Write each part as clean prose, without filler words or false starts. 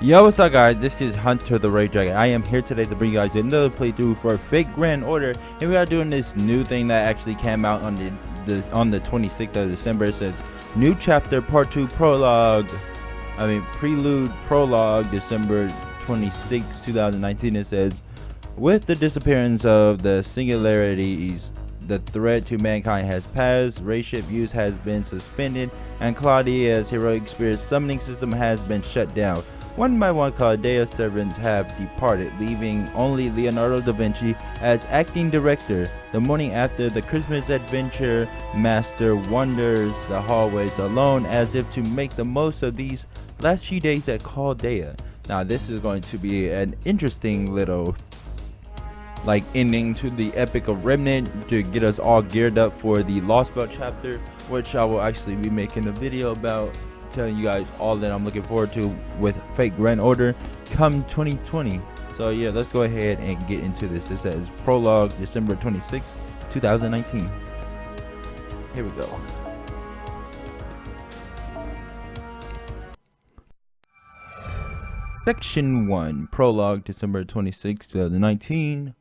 Yo, what's up guys, this is Hunter the Ray Dragon. I am here today to bring you guys another playthrough for Fate Grand Order, and we are doing this new thing that actually came out on the 26th of December. It says new chapter part 2 prelude prologue December 26, 2019. It says, with the disappearance of the Singularities, the threat to mankind has passed, Rayshift use has been suspended, and Chaldea's heroic spirit summoning system has been shut down. One by one, Chaldea's servants have departed, leaving only Leonardo Da Vinci as acting director. The morning after the Christmas adventure, Master wanders the hallways alone as if to make the most of these last few days at Chaldea. Now this is going to be an interesting little ending to the Epic of Remnant to get us all geared up for the Lost Belt chapter, which I will actually be making a video about, telling you guys all that I'm looking forward to with Fate Grand Order come 2020. So yeah, let's go ahead and get into this. It says Prologue December 26, 2019. Here we go. Section 1, Prologue December 26, 2019.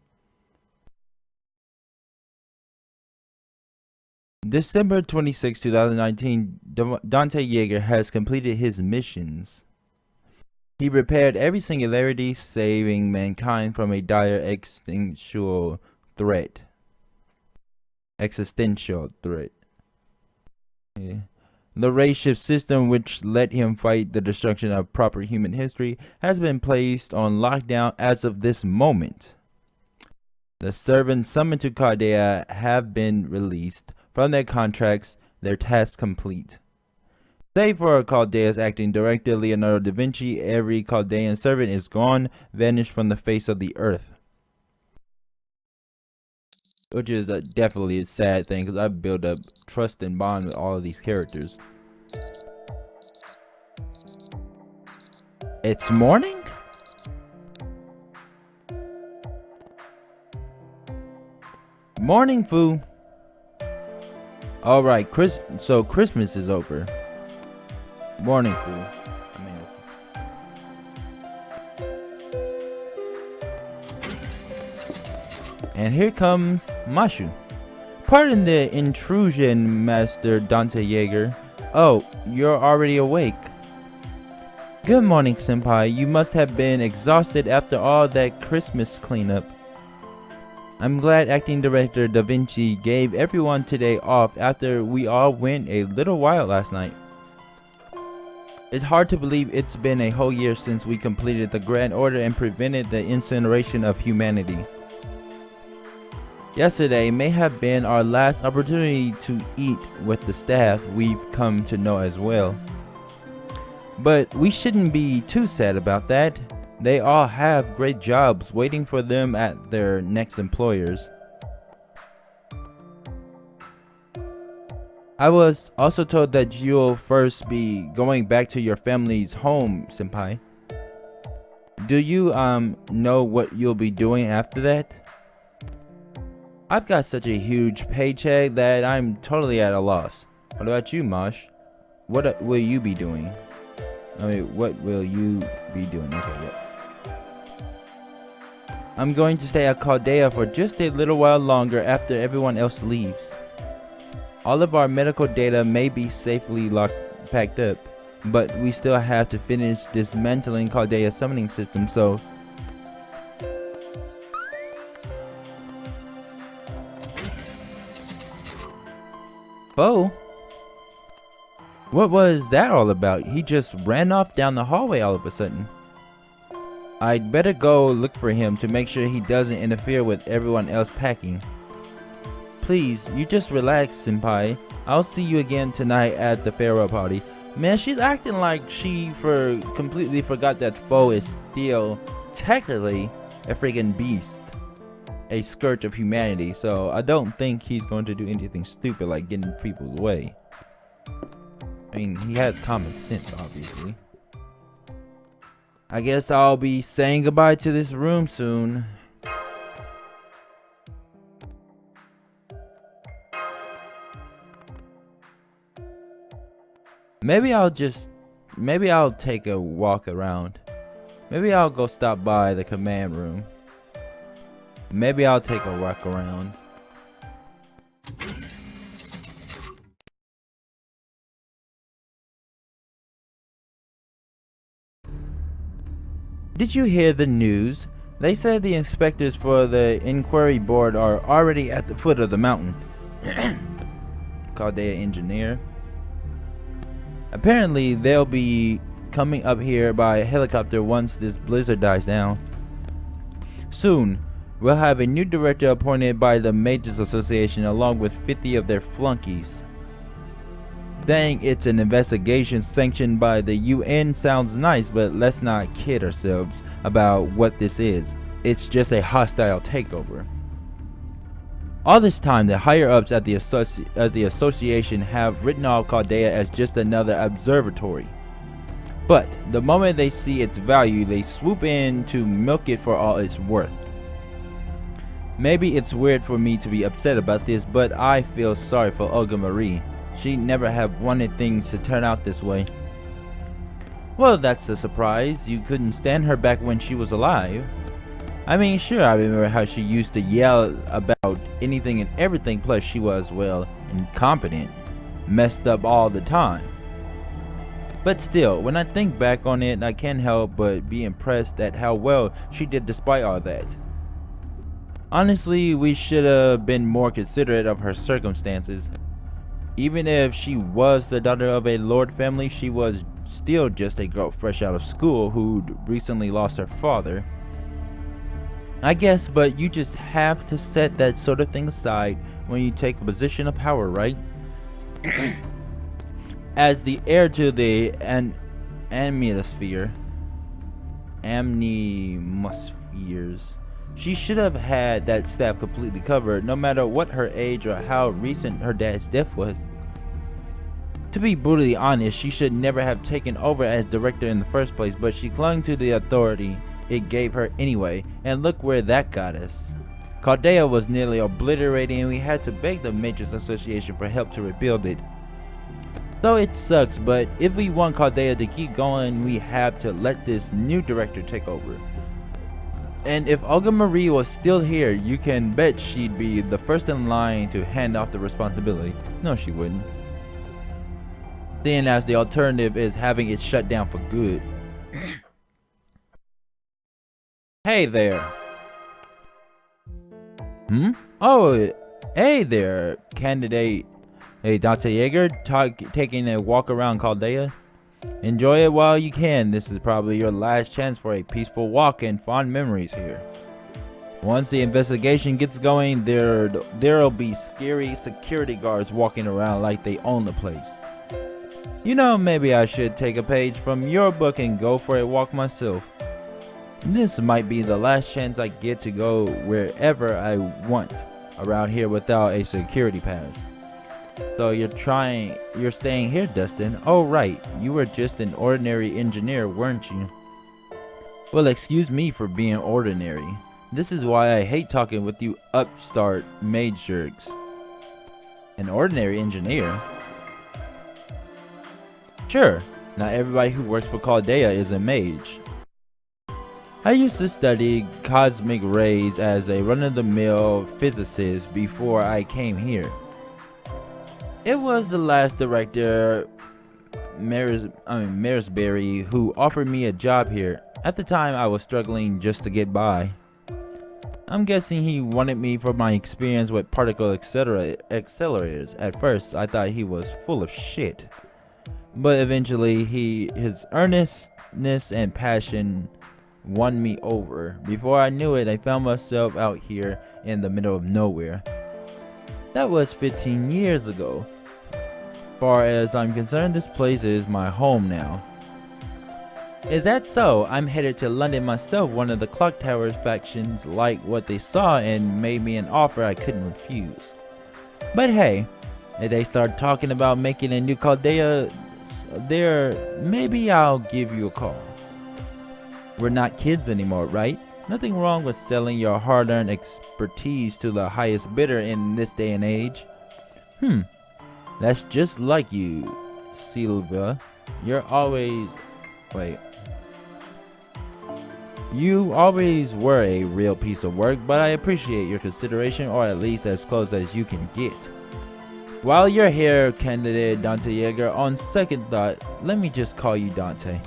December 26, 2019, Dante Jeager has completed his missions. He repaired every singularity, saving mankind from a dire existential threat. Yeah. The Rayshift system, which let him fight the destruction of proper human history, has been placed on lockdown as of this moment. The servants summoned to Chaldea have been released from their contracts, their tasks complete. Save for Chaldea's acting director, Leonardo Da Vinci, every Chaldean servant is gone, vanished from the face of the earth. Which is definitely a sad thing, because I've built up trust and bond with all of these characters. It's morning? Morning, foo. Alright, so Christmas is over. Morning, fool. And here comes Mashu. Pardon the intrusion, Master Dante Jeager. Oh, you're already awake. Good morning, Senpai. You must have been exhausted after all that Christmas cleanup. I'm glad acting director Da Vinci gave everyone today off after we all went a little wild last night. It's hard to believe it's been a whole year since we completed the Grand Order and prevented the incineration of humanity. Yesterday may have been our last opportunity to eat with the staff we've come to know as well. But we shouldn't be too sad about that. They all have great jobs waiting for them at their next employers. I was also told that you'll first be going back to your family's home, Senpai. Do you know what you'll be doing after that? I've got such a huge paycheck that I'm totally at a loss. What about you, Mosh? What will you be doing? What will you be doing? Okay, yeah. I'm going to stay at Chaldea for just a little while longer after everyone else leaves. All of our medical data may be safely packed up, but we still have to finish dismantling Chaldea's summoning system, so... Bo? What was that all about? He just ran off down the hallway all of a sudden. I'd better go look for him to make sure he doesn't interfere with everyone else packing. Please, you just relax, Senpai. I'll see you again tonight at the farewell party. Man, she's acting like she completely forgot that Foe is still technically a friggin' beast. A scourge of humanity, so I don't think he's going to do anything stupid like getting in people's way. I mean, he has common sense, obviously. I guess I'll be saying goodbye to this room soon. Maybe I'll take a walk around. Maybe I'll go stop by the command room. Maybe I'll take a walk around. Did you hear the news? They said the inspectors for the inquiry board are already at the foot of the mountain. Chaldea engineer. Apparently they'll be coming up here by helicopter once this blizzard dies down. Soon, we'll have a new director appointed by the Mages Association along with 50 of their flunkies. Saying it's an investigation sanctioned by the UN sounds nice, but let's not kid ourselves about what this is. It's just a hostile takeover. All this time, the higher-ups at the association have written off Chaldea as just another observatory. But the moment they see its value, they swoop in to milk it for all it's worth. Maybe it's weird for me to be upset about this, but I feel sorry for Olga Marie. She never have wanted things to turn out this way. Well, that's a surprise. You couldn't stand her back when she was alive. I mean, sure, I remember how she used to yell about anything and everything, plus she was, well, incompetent, messed up all the time. But still, when I think back on it, I can't help but be impressed at how well she did despite all that. Honestly, we should have been more considerate of her circumstances. Even if she was the daughter of a lord family, she was still just a girl fresh out of school who'd recently lost her father. I guess, but you just have to set that sort of thing aside when you take a position of power, right? As the heir to the amniospheres, she should have had that staff completely covered, no matter what her age or how recent her dad's death was. To be brutally honest, she should never have taken over as director in the first place, but she clung to the authority it gave her anyway, and look where that got us. Chaldea was nearly obliterated and we had to beg the Mages Association for help to rebuild it. So it sucks, but if we want Chaldea to keep going, we have to let this new director take over. And if Olga Marie was still here, you can bet she'd be the first in line to hand off the responsibility. No, she wouldn't. Seeing as the alternative is having it shut down for good. Hey there. Oh, hey there, candidate. Hey, Dante Jeager, taking a walk around Chaldea. Enjoy it while you can. This is probably your last chance for a peaceful walk and fond memories here. Once the investigation gets going, there'll be scary security guards walking around like they own the place. You know, maybe I should take a page from your book and go for a walk myself. This might be the last chance I get to go wherever I want around here without a security pass. So you're staying here, Dustin. Oh right, you were just an ordinary engineer, weren't you? Well, excuse me for being ordinary. This is why I hate talking with you upstart mage jerks. An ordinary engineer? Sure, not everybody who works for Chaldea is a mage. I used to study cosmic rays as a run-of-the-mill physicist before I came here. It was the last director, Marisberry, who offered me a job here. At the time, I was struggling just to get by. I'm guessing he wanted me for my experience with particle accelerators. At first, I thought he was full of shit. But eventually, his earnestness and passion won me over. Before I knew it, I found myself out here in the middle of nowhere. That was 15 years ago. Far as I'm concerned, this place is my home now. Is that so? I'm headed to London myself. One of the Clock Tower's factions liked what they saw and made me an offer I couldn't refuse. But hey, if they start talking about making a new Chaldea there, maybe I'll give you a call. We're not kids anymore, right? Nothing wrong with selling your hard-earned expertise to the highest bidder in this day and age. That's just like you, Silva. You're always... Wait. You always were a real piece of work, but I appreciate your consideration, or at least as close as you can get. While you're here, candidate Dante Jeager, on second thought, let me just call you Dante.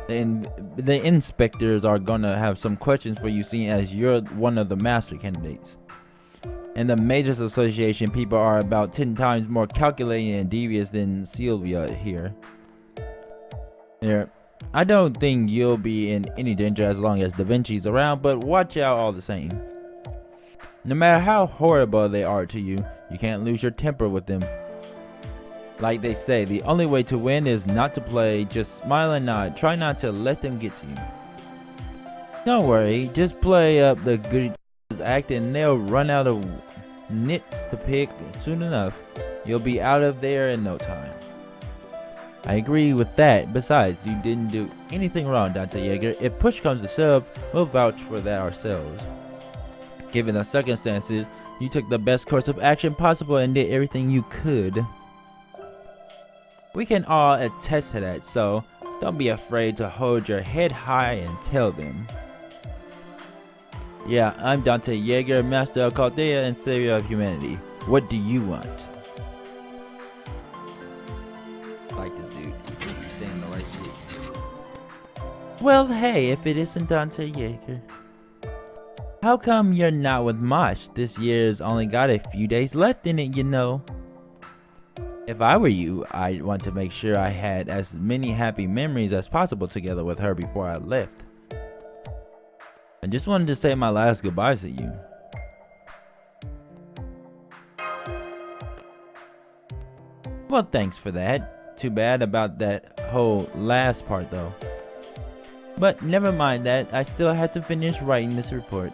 The inspectors are gonna have some questions for you, seeing as you're one of the master candidates. And the Mages Association people are about 10 times more calculating and devious than Sylvia here. I don't think you'll be in any danger as long as Da Vinci's around, but watch out all the same. No matter how horrible they are to you, you can't lose your temper with them. Like they say, the only way to win is not to play. Just smile and nod. Try not to let them get to you. Don't worry, just play up the good act and they'll run out of nits to pick soon enough. You'll be out of there in no time. I agree with that. Besides, you didn't do anything wrong, Dante Jeager. If push comes to shove, we'll vouch for that ourselves. Given the circumstances, you took the best course of action possible and did everything you could. We can all attest to that, so don't be afraid to hold your head high and tell them. Yeah, I'm Dante Jeager, Master of Chaldea and Savior of Humanity. What do you want? I like this dude. He's saying the right shit. Well, hey, if it isn't Dante Jeager. How come you're not with Mosh? This year's only got a few days left in it, you know. If I were you, I'd want to make sure I had as many happy memories as possible together with her before I left. I just wanted to say my last goodbyes to you. Well, thanks for that. Too bad about that whole last part though. But never mind that, I still have to finish writing this report.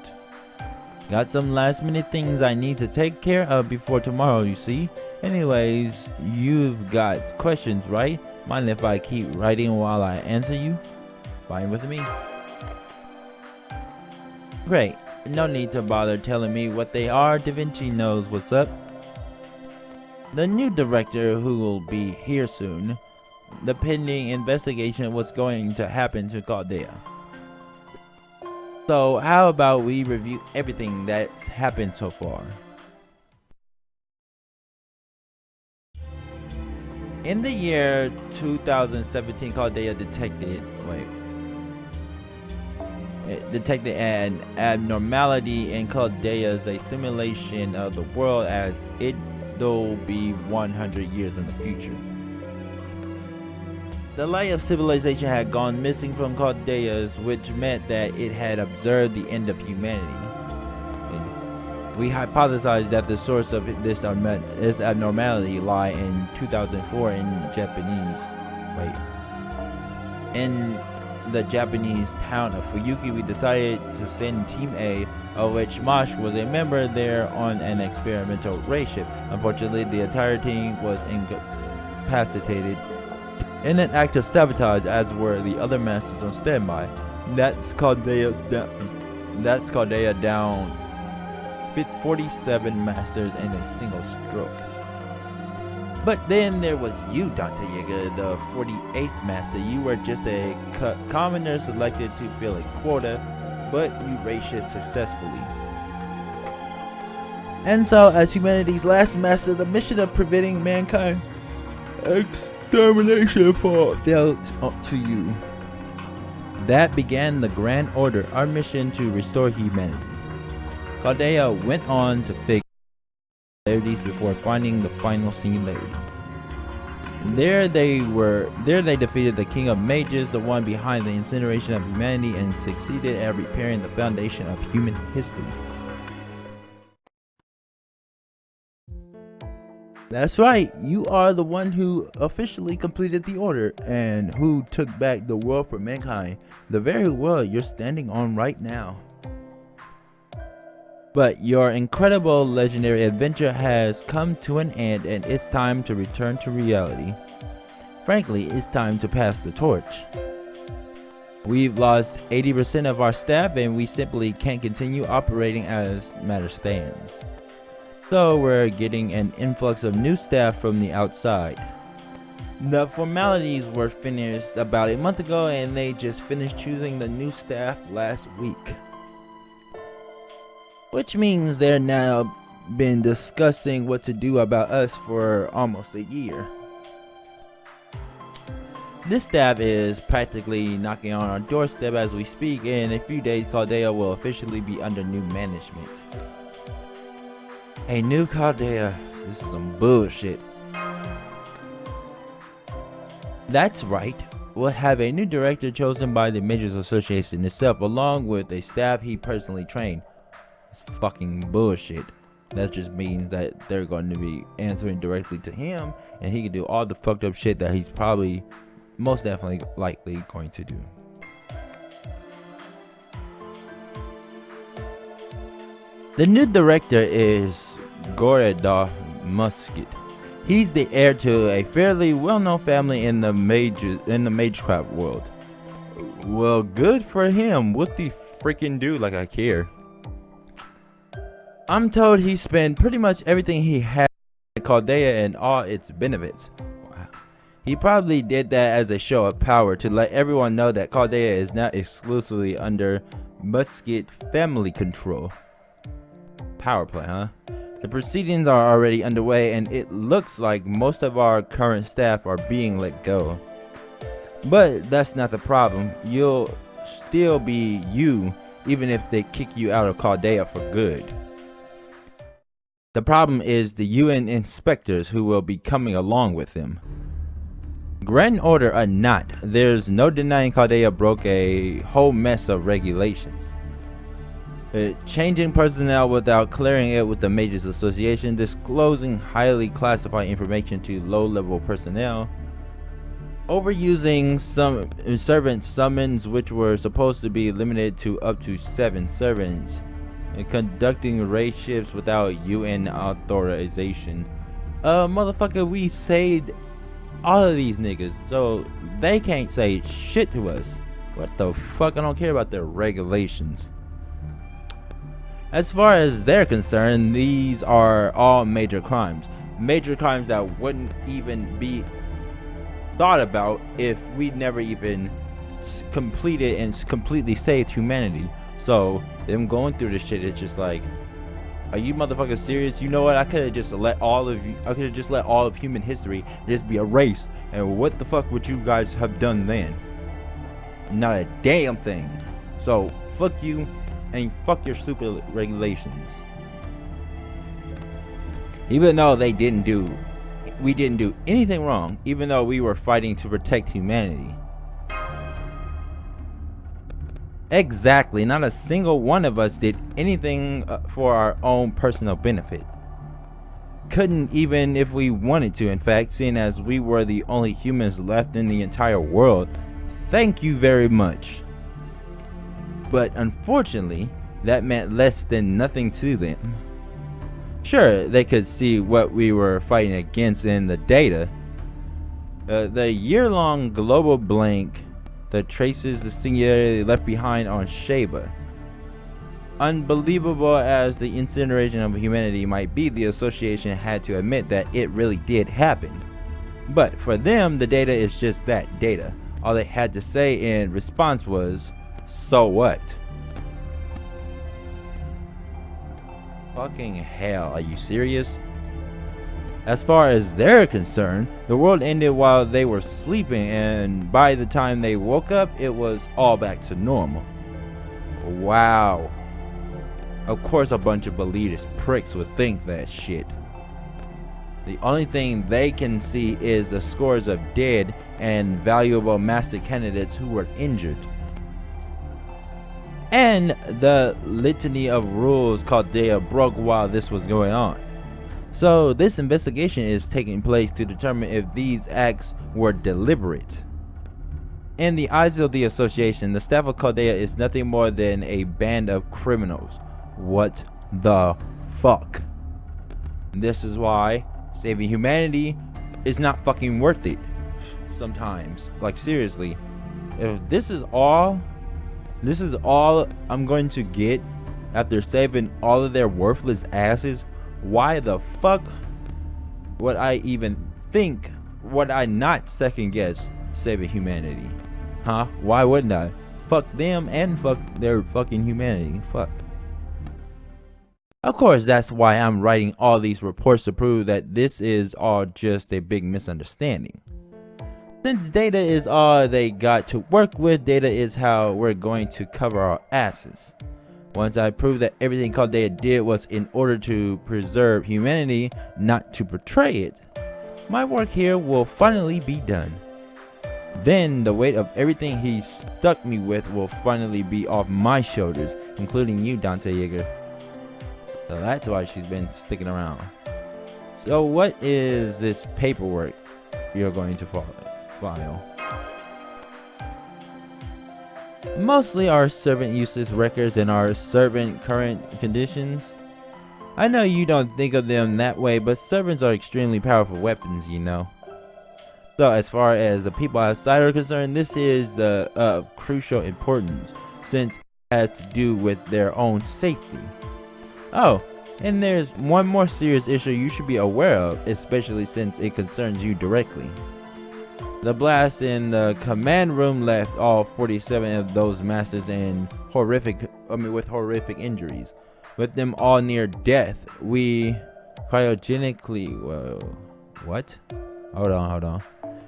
Got some last minute things I need to take care of before tomorrow, you see. Anyways, you've got questions, right? Mind if I keep writing while I answer you? Fine with me. Great. No need to bother telling me what they are. Da Vinci knows what's up. The new director, who will be here soon. The pending investigation of what's going to happen to Chaldea. So how about we review everything that's happened so far? In the year 2017, Chaldea detected an abnormality in Chaldea's a simulation of the world as it'll be 100 years in the future. The light of civilization had gone missing from Chaldea's, which meant that it had observed the end of humanity. We hypothesized that the source of this abnormality lie in 2004 in the Japanese town of Fuyuki. We decided to send Team A, of which Mosh was a member, there on an experimental Rayshift. Unfortunately, the entire team was incapacitated in an act of sabotage, as were the other masters on standby. That's Chaldea down 47 masters in a single stroke. But then there was you, Dante Jeager, the 48th master. You were just a commoner selected to fill a quota, but you Rayshift successfully. And so, as humanity's last master, the mission of preventing mankind extermination fell to you. That began the Grand Order, our mission to restore humanity. Chaldea went on to fix singularities before finding the final singularity. There they defeated the King of Mages, the one behind the incineration of humanity, and succeeded at repairing the foundation of human history. That's right, you are the one who officially completed the order and who took back the world for mankind, the very world you're standing on right now. But your incredible legendary adventure has come to an end, and it's time to return to reality. Frankly, it's time to pass the torch. We've lost 80% of our staff and we simply can't continue operating as matters stands. So we're getting an influx of new staff from the outside. The formalities were finished about a month ago, and they just finished choosing the new staff last week. Which means they're now been discussing what to do about us for almost a year. This staff is practically knocking on our doorstep as we speak, and in a few days Chaldea will officially be under new management. A new Chaldea. This is some bullshit. That's right. We'll have a new director chosen by the Majors Association itself, along with a staff he personally trained. It's fucking bullshit. That just means that they're going to be answering directly to him, and he can do all the fucked up shit that he's probably most definitely likely going to do. The new director is Da Vinci. He's the heir to a fairly well-known family in the magecraft world. Well, good for him. What the freaking do? Like I care. I'm told he spent pretty much everything he had at Chaldea and all its benefits. Wow. He probably did that as a show of power to let everyone know that Chaldea is not exclusively under Musket family control. Power play, huh? The proceedings are already underway, and it looks like most of our current staff are being let go. But that's not the problem. You'll still be you, even if they kick you out of Chaldea for good. The problem is the UN inspectors who will be coming along with them. Grand order or not, there's no denying Chaldea broke a whole mess of regulations. Changing personnel without clearing it with the Majors Association, disclosing highly classified information to low-level personnel, overusing some servant summons which were supposed to be limited to up to 7 servants, and conducting Rayshifts without UN authorization. Motherfucker, we saved all of these niggas, so they can't say shit to us. What the fuck? I don't care about their regulations. As far as they're concerned, these are all major crimes. Major crimes that wouldn't even be thought about if we never even completed and completely saved humanity. So them going through this shit, it's just like, are you motherfuckers serious? You know what? I could have just let all of human history just be erased. And what the fuck would you guys have done then? Not a damn thing. So fuck you. And fuck your stupid regulations. Even though we didn't do anything wrong, even though we were fighting to protect humanity. Exactly, not a single one of us did anything for our own personal benefit. Couldn't even if we wanted to, in fact, seeing as we were the only humans left in the entire world. Thank you very much. But unfortunately, that meant less than nothing to them. Sure, they could see what we were fighting against in the data. The year-long global blank that traces the singularity left behind on Sheba. Unbelievable as the incineration of humanity might be, the association had to admit that it really did happen. But for them, the data is just that, data. All they had to say in response was, so what? Fucking hell, are you serious? As far as they're concerned, the world ended while they were sleeping, and by the time they woke up, it was all back to normal. Wow. Of course a bunch of elitist pricks would think that shit. The only thing they can see is the scores of dead and valuable master candidates who were injured. And the litany of rules Chaldea broke while this was going on. So this investigation is taking place to determine if these acts were deliberate. In the eyes of the association, the staff of Chaldea is nothing more than a band of criminals. What the fuck? This is why saving humanity is not fucking worth it. Sometimes, like seriously, if this is all I'm going to get after saving all of their worthless asses, why the fuck would I even think would I not second guess saving humanity? Huh? Why wouldn't I? Fuck them and fuck their fucking humanity. Fuck. Of course, that's why I'm writing all these reports to prove that this is all just a big misunderstanding. Since data is all they got to work with, data is how we're going to cover our asses. Once I prove that everything Chaldea did was in order to preserve humanity, not to betray it, my work here will finally be done. Then the weight of everything he stuck me with will finally be off my shoulders, including you, Dante Jeager. So that's why she's been sticking around. So what is this paperwork you're going to file? Mostly our servant useless records and our servant current conditions. I know you don't think of them that way, but servants are extremely powerful weapons, you know. So as far as the people outside are concerned, this is the crucial importance, since it has to do with their own safety. Oh, and there's one more serious issue you should be aware of, especially since it concerns you directly. The blast in the command room left all 47 of those masters with horrific injuries, with them all near death. We cryogenically, Hold on.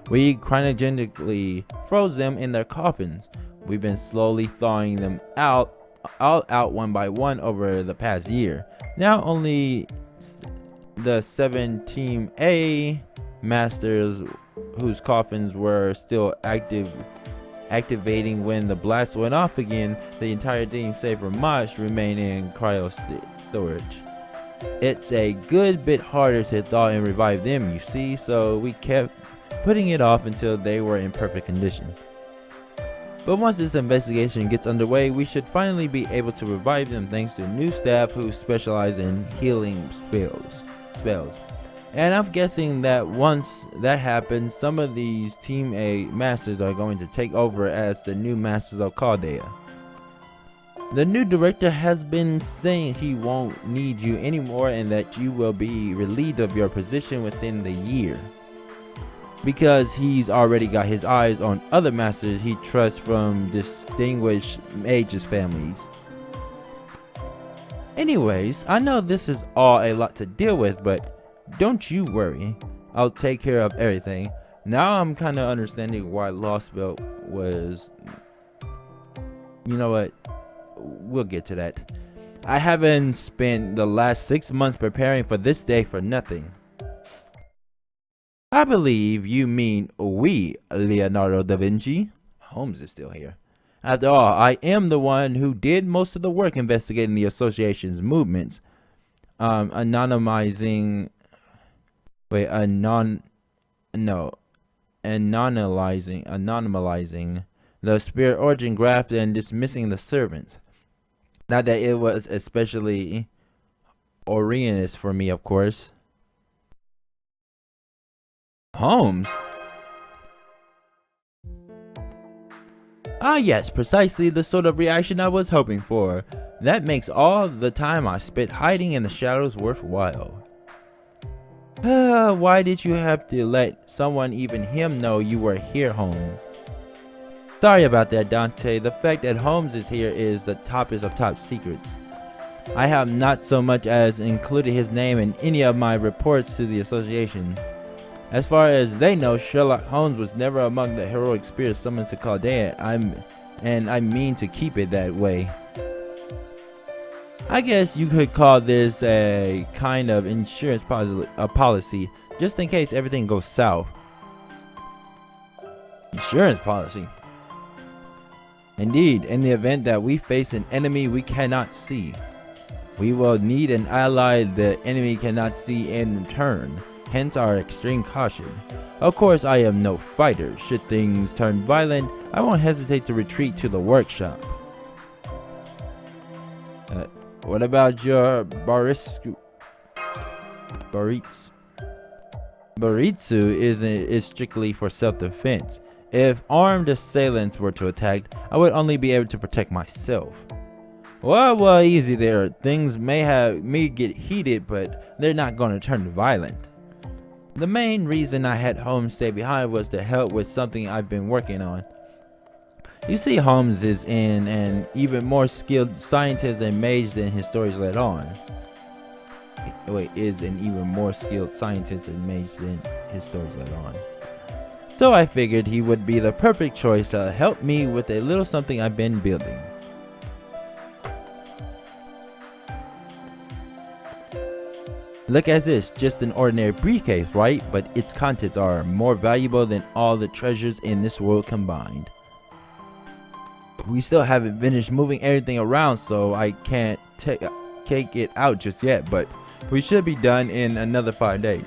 We cryogenically froze them in their coffins. We've been slowly thawing them out one by one over the past year. Now only the 7 Team A masters whose coffins were still activating when the blast went off again. The entire team save for Mosh remain in cryo storage. It's a good bit harder to thaw and revive them, you see, so we kept putting it off until they were in perfect condition. But once this investigation gets underway, we should finally be able to revive them thanks to new staff who specialize in healing spells. And I'm guessing that once that happens, some of these Team A masters are going to take over as the new masters of Chaldea. The new director has been saying he won't need you anymore and that you will be relieved of your position within the year, because he's already got his eyes on other masters he trusts from distinguished mages families. Anyways, I know this is all a lot to deal with, but don't you worry, I'll take care of everything. Now I'm kind of understanding why Lost Belt was... You know what? We'll get to that. I haven't spent the last 6 months preparing for this day for nothing. I believe you mean we, Leonardo Da Vinci. Holmes is still here. After all, I am the one who did most of the work investigating the association's movements. Anonymizing the spirit origin graft and dismissing the servants. Not that it was especially Orientis for me, of course. Holmes? Ah yes, precisely the sort of reaction I was hoping for. That makes all the time I spent hiding in the shadows worthwhile. Why did you have to let someone, even him, know you were here, Holmes? Sorry about that, Dante. The fact that Holmes is here is the toppest of top secrets. I have not so much as included his name in any of my reports to the association. As far as they know, Sherlock Holmes was never among the heroic spirits summoned to Chaldea, and I mean to keep it that way. I guess you could call this a kind of insurance policy, just in case everything goes south. Insurance policy? Indeed, in the event that we face an enemy we cannot see, we will need an ally the enemy cannot see in return, hence our extreme caution. Of course, I am no fighter. Should things turn violent, I won't hesitate to retreat to the workshop. What about your Baritsu? Baritsu is strictly for self-defense. If armed assailants were to attack, I would only be able to protect myself. Well, easy there. Things may get heated, but they're not going to turn violent. The main reason I had Holmes stay behind was to help with something I've been working on. You see, Holmes is an even more skilled scientist and mage than his stories let on. Is an even more skilled scientist and mage than his stories let on. So I figured he would be the perfect choice to help me with a little something I've been building. Look at this, just an ordinary briefcase, right? But its contents are more valuable than all the treasures in this world combined. We still haven't finished moving everything around, so I can't take it out just yet, but we should be done in another 5 days.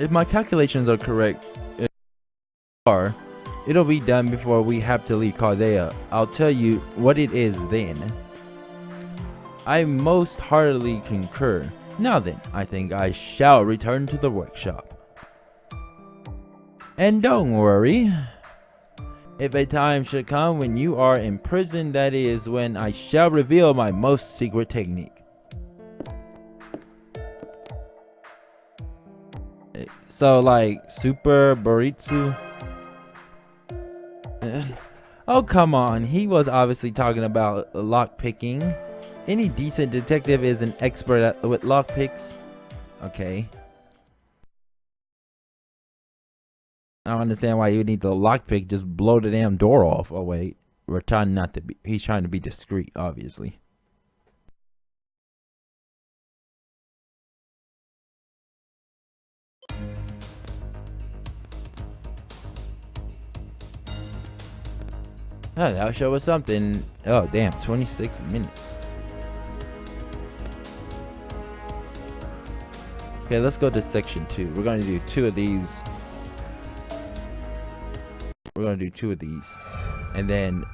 If my calculations are correct, it'll be done before we have to leave Chaldea. I'll tell you what it is then. I most heartily concur. Now then, I think I shall return to the workshop. And don't worry. If a time should come when you are in prison, that is when I shall reveal my most secret technique. So like Super Baritsu? Oh come on, he was obviously talking about lockpicking. Any decent detective is an expert with lockpicks. Okay. I don't understand why you need the lockpick. Just blow the damn door off. Oh wait, we're trying not to be. He's trying to be discreet, obviously. Oh, that'll show us something. Oh damn, 26 minutes. Okay, let's go to section 2. We're gonna do 2 of these. We're gonna do 2 of these, and then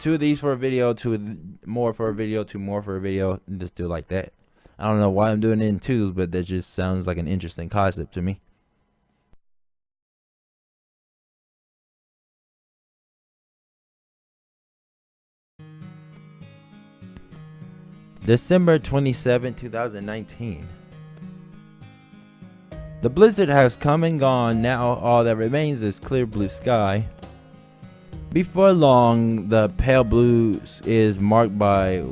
2 of these for a video, 2 more for a video, 2 more for a video, and just do it like that. I don't know why I'm doing it in 2s, but that just sounds like an interesting concept to me. December 27, 2019. The blizzard has come and gone. Now all that remains is clear blue sky. Before long, the pale blue is marked by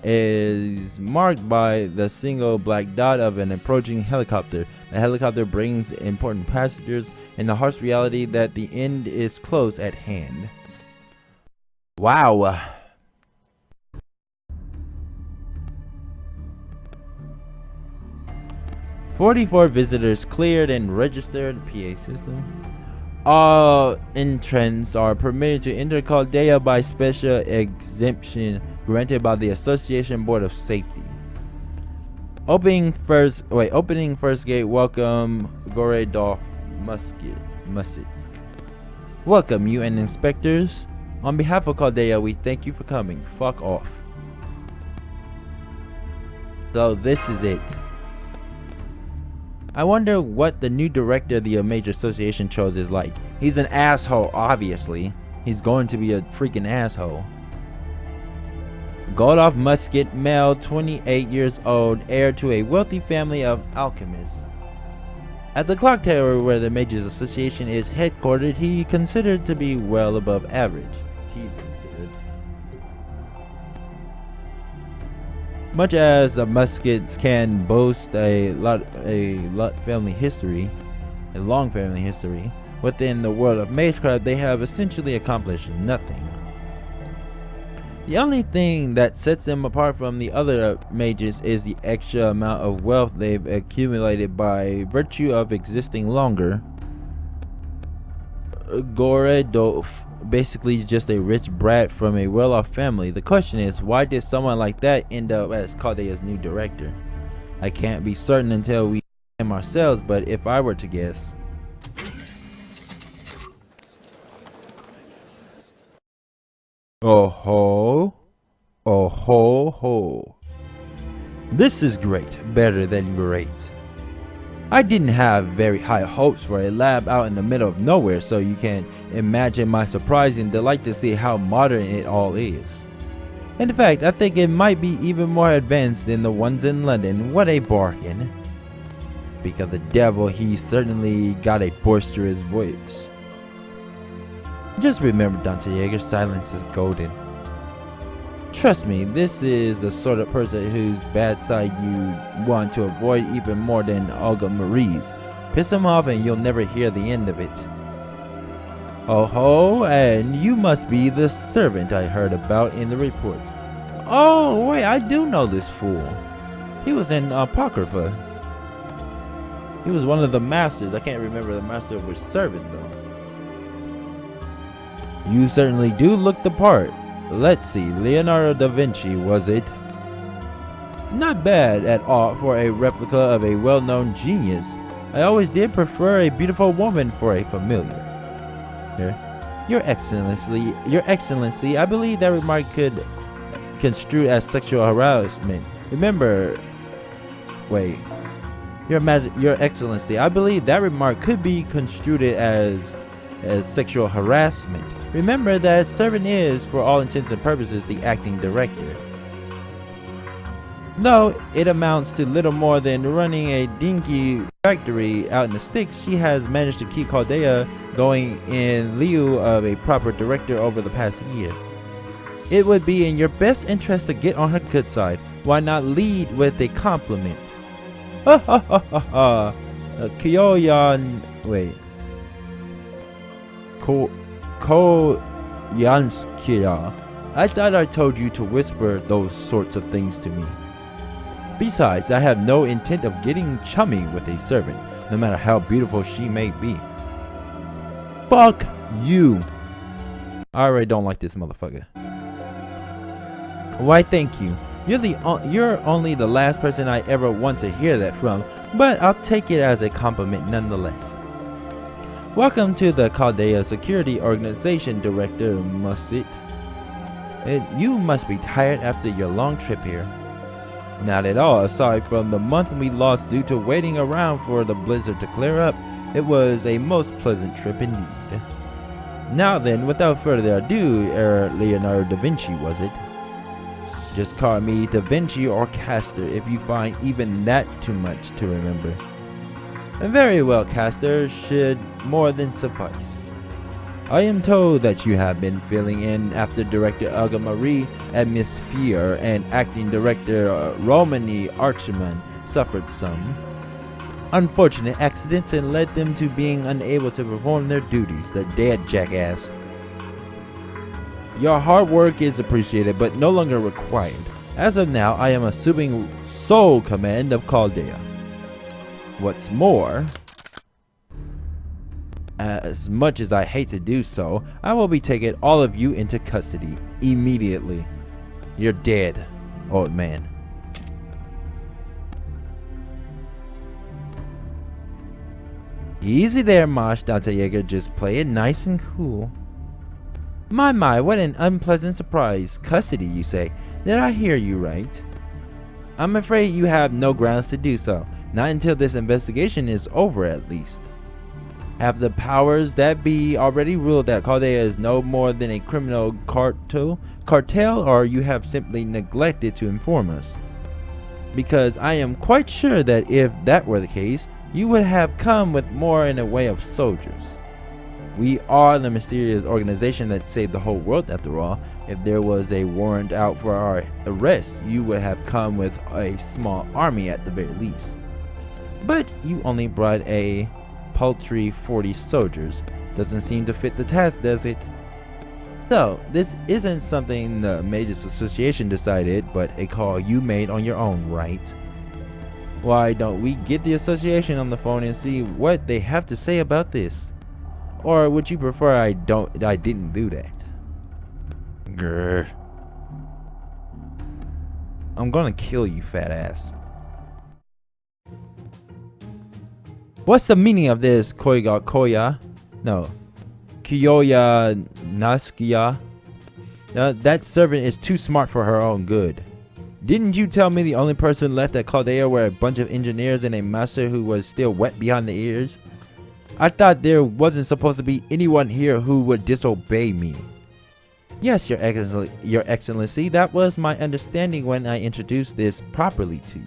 is marked by the single black dot of an approaching helicopter. The helicopter brings important passengers and the harsh reality that the end is close at hand. Wow. "44 visitors cleared and registered." PA system. All entrants are permitted to enter Chaldea by special exemption granted by the Association Board of Safety. Opening first gate. Welcome, Gore Dolph Musik. Welcome you and inspectors. On behalf of Chaldea, we thank you for coming. Fuck off. So this is it. I wonder what the new director of the Major Association chose is like. He's an asshole, obviously. He's going to be a freaking asshole. Godolph Musket, male, 28 years old, heir to a wealthy family of alchemists. At the clock tower where the Majors Association is headquartered, he considered to be well above average. He's considered. Much as the Muskets can boast a long family history within the world of magecraft, they have essentially accomplished nothing. The only thing that sets them apart from the other mages is the extra amount of wealth they've accumulated by virtue of existing longer. Goredolf, basically just a rich brat from a well-off family. The question is, why did someone like that end up as Chaldea's new director? I can't be certain until we him ourselves, but if I were to guess, oh ho. This is great, better than great. I didn't have very high hopes for a lab out in the middle of nowhere, so you can imagine my surprise and delight to see how modern it all is. In fact, I think it might be even more advanced than the ones in London. What a bargain. Speak of the devil, he certainly got a boisterous voice. Just remember, Dante Jeager, silence is golden. Trust me, this is the sort of person whose bad side you want to avoid even more than Olga Marie's. Piss him off and you'll never hear the end of it. Oh ho, and you must be the servant I heard about in the report. Oh wait, I do know this fool. He was in Apocrypha. He was one of the masters. I can't remember the master of which servant though. You certainly do look the part. Let's see, Leonardo Da Vinci, was it? Not bad at all for a replica of a well-known genius. I always did prefer a beautiful woman for a familiar. Here. Your Excellency, I believe that remark could construe as sexual harassment. Remember, wait. Your Excellency, I believe that remark could be construed as sexual harassment. Remember that Servant is, for all intents and purposes, the acting director. Though it amounts to little more than running a dinky factory out in the sticks, she has managed to keep Chaldea going in lieu of a proper director over the past year. It would be in your best interest to get on her good side. Why not lead with a compliment? Ha ha ha ha ha. Kyoyan. Wait. Koyanskia. I thought I told you to whisper those sorts of things to me. Besides, I have no intent of getting chummy with a servant, no matter how beautiful she may be. Fuck you. I already don't like this motherfucker. Why, thank you. You're only the last person I ever want to hear that from, but I'll take it as a compliment nonetheless. Welcome to the Chaldea Security Organization, Director Musset. You must be tired after your long trip here. Not at all. Aside from the month we lost due to waiting around for the blizzard to clear up, it was a most pleasant trip indeed. Now then, without further ado, Leonardo Da Vinci, was it? Just call me Da Vinci or Castor if you find even that too much to remember. Very well, Castor should more than suffice. I am told that you have been filling in after Director Olga Marie Atmosphere and Acting Director Romany Archman suffered some unfortunate accidents and led them to being unable to perform their duties. The dead jackass. Your hard work is appreciated but no longer required. As of now, I am assuming sole command of Chaldea. What's more, as much as I hate to do so, I will be taking all of you into custody immediately. You're dead, old man. Easy there, Mosh. Dante Jeager, just play it nice and cool. My, what an unpleasant surprise. Custody, you say? Did I hear you right? I'm afraid you have no grounds to do so. Not until this investigation is over, at least. Have the powers that be already ruled that Chaldea is no more than a criminal cartel, or you have simply neglected to inform us? Because I am quite sure that if that were the case, you would have come with more in the way of soldiers. We are the mysterious organization that saved the whole world, after all. If there was a warrant out for our arrest, you would have come with a small army at the very least. But you only brought a paltry 40 soldiers. Doesn't seem to fit the task, does it? So, this isn't something the Mages Association decided, but a call you made on your own, right? Why don't we get the association on the phone and see what they have to say about this? Or would you prefer I didn't do that? Grr. I'm gonna kill you, fat ass. What's the meaning of this, Kyoya Naskia? That servant is too smart for her own good. Didn't you tell me the only person left at Chaldea were a bunch of engineers and a master who was still wet behind the ears? I thought there wasn't supposed to be anyone here who would disobey me. Yes, Your Excellency, that was my understanding when I introduced this properly to you.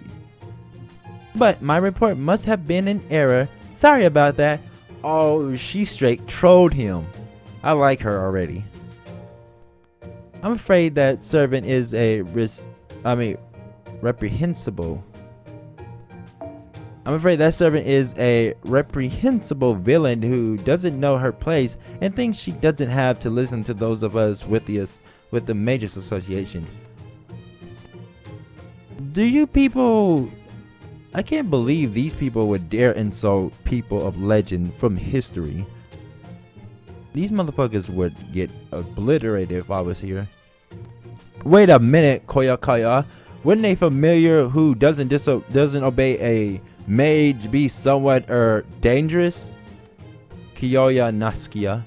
But my report must have been in error. Sorry about that. Oh, she straight trolled him. I like her already. I'm afraid that servant is reprehensible. I'm afraid that servant is a reprehensible villain who doesn't know her place and thinks she doesn't have to listen to those of us with the Mages Association. Do you people... I can't believe these people would dare insult people of legend from history. These motherfuckers would get obliterated if I was here. Wait a minute, Koya. Wouldn't a familiar who doesn't obey a mage be somewhat dangerous? Kiyoya Naskia.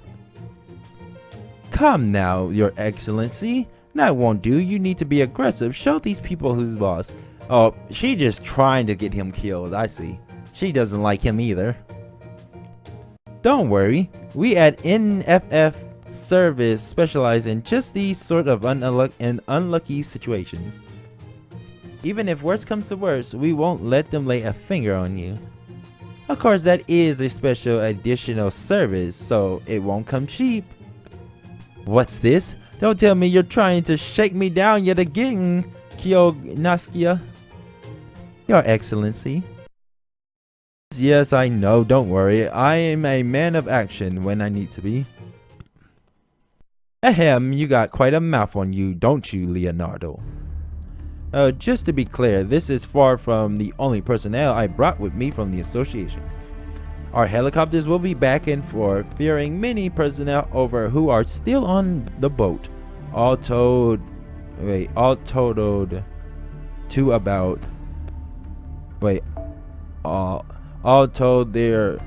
Come now, your excellency. That won't do. You need to be aggressive. Show these people who's boss. Oh, she just trying to get him killed. I see. She doesn't like him either. Don't worry. We at NFF Service specialize in just these sort of unlucky situations. Even if worse comes to worse, we won't let them lay a finger on you. Of course, that is a special additional service, so it won't come cheap. What's this? Don't tell me you're trying to shake me down yet again, Naskia. Your Excellency. Yes, I know, don't worry. I am a man of action when I need to be. Ahem, you got quite a mouth on you, don't you, Leonardo? Just to be clear, this is far from the only personnel I brought with me from the association. Our helicopters will be back and forth, ferrying many personnel over who are still on the boat. All totaled to about... all told, there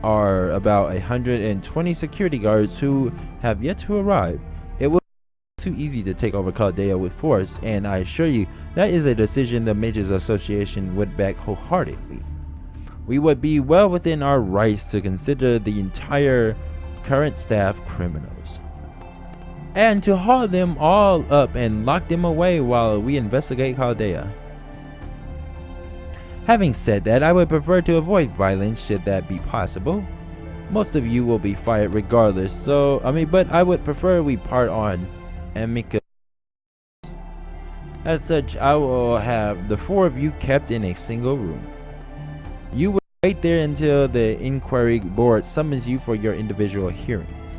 are about 120 security guards who have yet to arrive. It will be too easy to take over Chaldea with force, and I assure you that is a decision the Mages Association would back wholeheartedly. We would be well within our rights to consider the entire current staff criminals, and to haul them all up and lock them away while we investigate Chaldea. Having said that, I would prefer to avoid violence should that be possible. Most of you will be fired regardless, but I would prefer we part on amicable. As such, I will have the four of you kept in a single room. You will wait there until the inquiry board summons you for your individual hearings.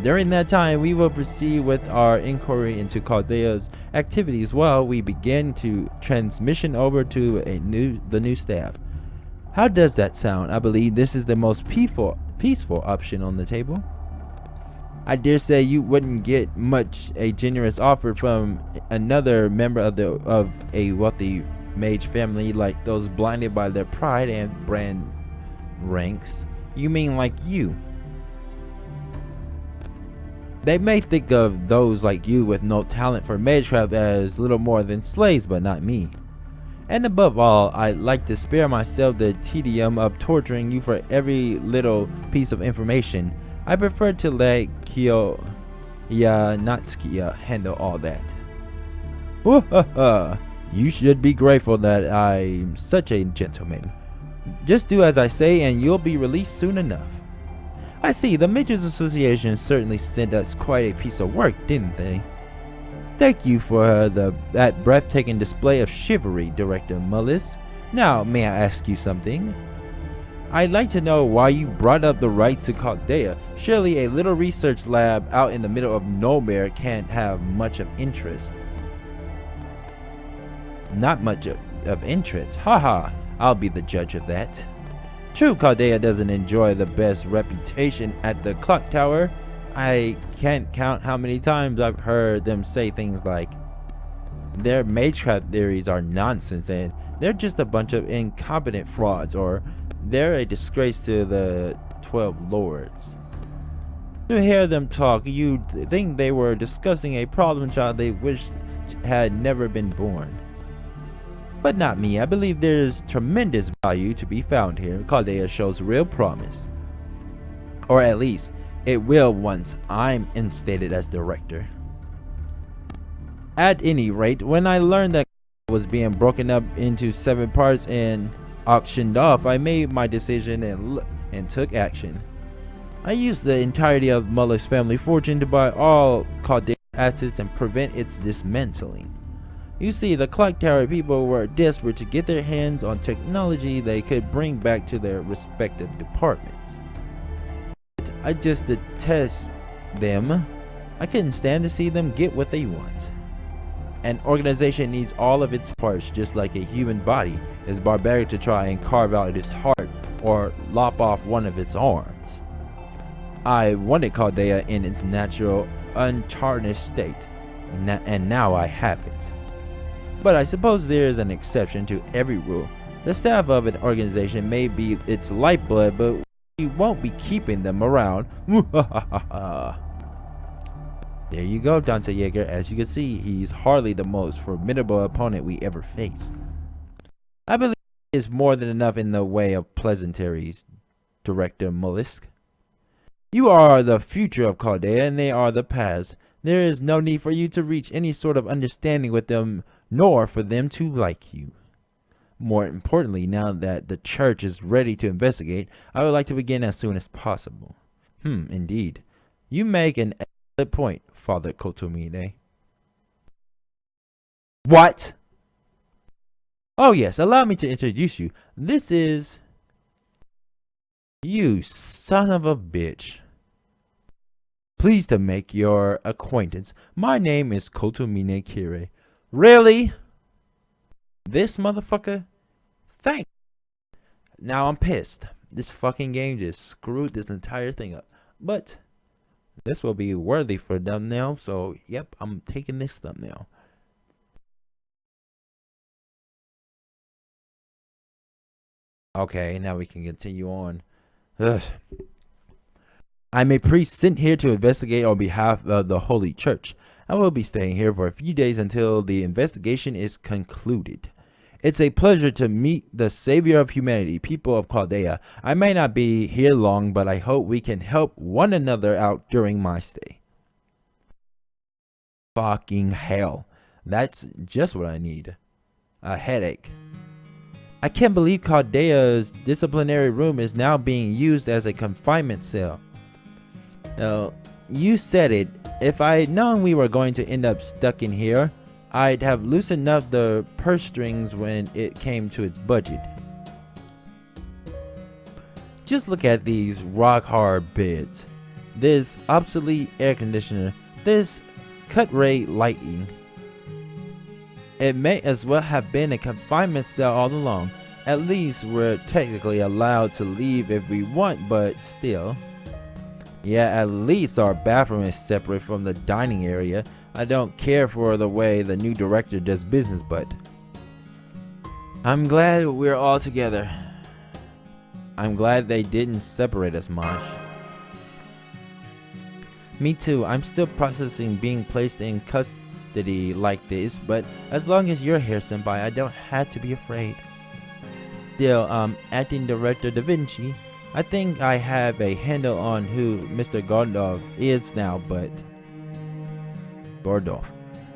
During that time, we will proceed with our inquiry into Chaldea's activities while we begin to transmission over to the new staff. How does that sound? I believe this is the most peaceful option on the table. I dare say you wouldn't get much a generous offer from another member of a wealthy mage family like those blinded by their pride and brand ranks. You mean like you? They may think of those like you with no talent for magecraft as little more than slaves, but not me. And above all, I'd like to spare myself the tedium of torturing you for every little piece of information. I prefer to let Kiyoya Natskia handle all that. You should be grateful that I'm such a gentleman. Just do as I say and you'll be released soon enough. I see, the Mages Association certainly sent us quite a piece of work, didn't they? Thank you for that breathtaking display of chivalry, Director Mullis. Now, may I ask you something? I'd like to know why you brought up the rights to Chaldea. Surely a little research lab out in the middle of nowhere can't have much of interest. Not much of interest. Haha, I'll be the judge of that. True, Chaldea doesn't enjoy the best reputation at the clock tower. I can't count how many times I've heard them say things like their magecraft theories are nonsense and they're just a bunch of incompetent frauds, or they're a disgrace to the 12 lords. To hear them talk, you'd think they were discussing a problem child they wished had never been born. But not me. I believe there's tremendous value to be found here. Chaldea shows real promise. Or at least, it will once I'm instated as director. At any rate, when I learned that was being broken up into 7 parts and auctioned off, I made my decision and took action. I used the entirety of Mullick's family fortune to buy all Chaldea assets and prevent its dismantling. You see, the clock tower people were desperate to get their hands on technology they could bring back to their respective departments. I just detest them. I couldn't stand to see them get what they want. An organization needs all of its parts, just like a human body. It's barbaric to try and carve out its heart or lop off one of its arms. I wanted Chaldea in its natural, untarnished state, and now I have it. But I suppose there is an exception to every rule. The staff of an organization may be its lifeblood, but we won't be keeping them around. There you go, Dante Jeager. As you can see, he's hardly the most formidable opponent we ever faced. I believe there is more than enough in the way of pleasantries, Director Mollusk. You are the future of Chaldea, and they are the past. There is no need for you to reach any sort of understanding with them, nor for them to like you. More importantly, now that the church is ready to investigate, I would like to begin as soon as possible. Indeed. You make an excellent point, Father Kotomine. What? Oh yes, allow me to introduce you. This is... You son of a bitch. Pleased to make your acquaintance. My name is Kotomine Kire. Really? This motherfucker? Thanks. Now I'm pissed. This fucking game just screwed this entire thing up. But this will be worthy for thumbnail, so yep, I'm taking this thumbnail. Okay, now we can continue on. Ugh. I'm a priest sent here to investigate on behalf of the Holy Church. I will be staying here for a few days until the investigation is concluded. It's a pleasure to meet the savior of humanity, people of Chaldea. I may not be here long, but I hope we can help one another out during my stay. Fucking hell. That's just what I need. A headache. I can't believe Chaldea's disciplinary room is now being used as a confinement cell. Now, you said it. If I had known we were going to end up stuck in here, I'd have loosened up the purse strings when it came to its budget. Just look at these rock hard beds, this obsolete air conditioner, this cut rate lighting. It may as well have been a confinement cell all along. At least we're technically allowed to leave if we want, but still. Yeah, at least our bathroom is separate from the dining area. I don't care for the way the new director does business, but I'm glad we're all together. I'm glad they didn't separate us much. Me too. I'm still processing being placed in custody like this, but as long as you're here, senpai, I don't have to be afraid. Still, acting director Da Vinci, I think I have a handle on who Mr. Gordov is now, but Gordov.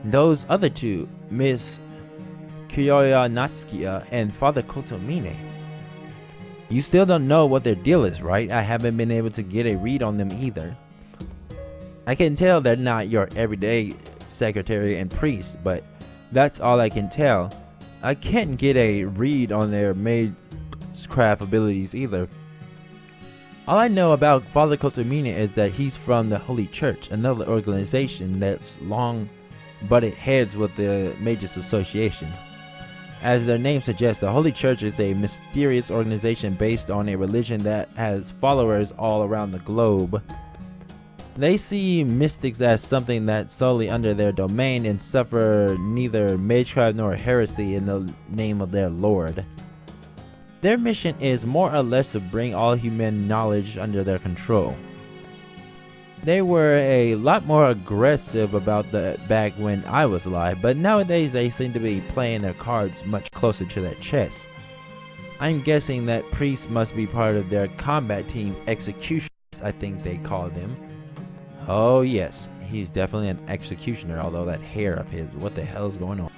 Those other two, Miss Kyoyanatsukia and Father Kotomine. You still don't know what their deal is, right? I haven't been able to get a read on them either. I can tell they're not your everyday secretary and priest, but that's all I can tell. I can't get a read on their maidcraft abilities either. All I know about Father Kotomine is that he's from the Holy Church, another organization that's long butted heads with the Mages Association. As their name suggests, the Holy Church is a mysterious organization based on a religion that has followers all around the globe. They see mystics as something that's solely under their domain and suffer neither magecraft nor heresy in the name of their lord. Their mission is more or less to bring all human knowledge under their control. They were a lot more aggressive about that back when I was alive, but nowadays they seem to be playing their cards much closer to their chest. I'm guessing that priests must be part of their combat team, executioners I think they call them. Oh yes, he's definitely an executioner, although that hair of his, what the hell's going on?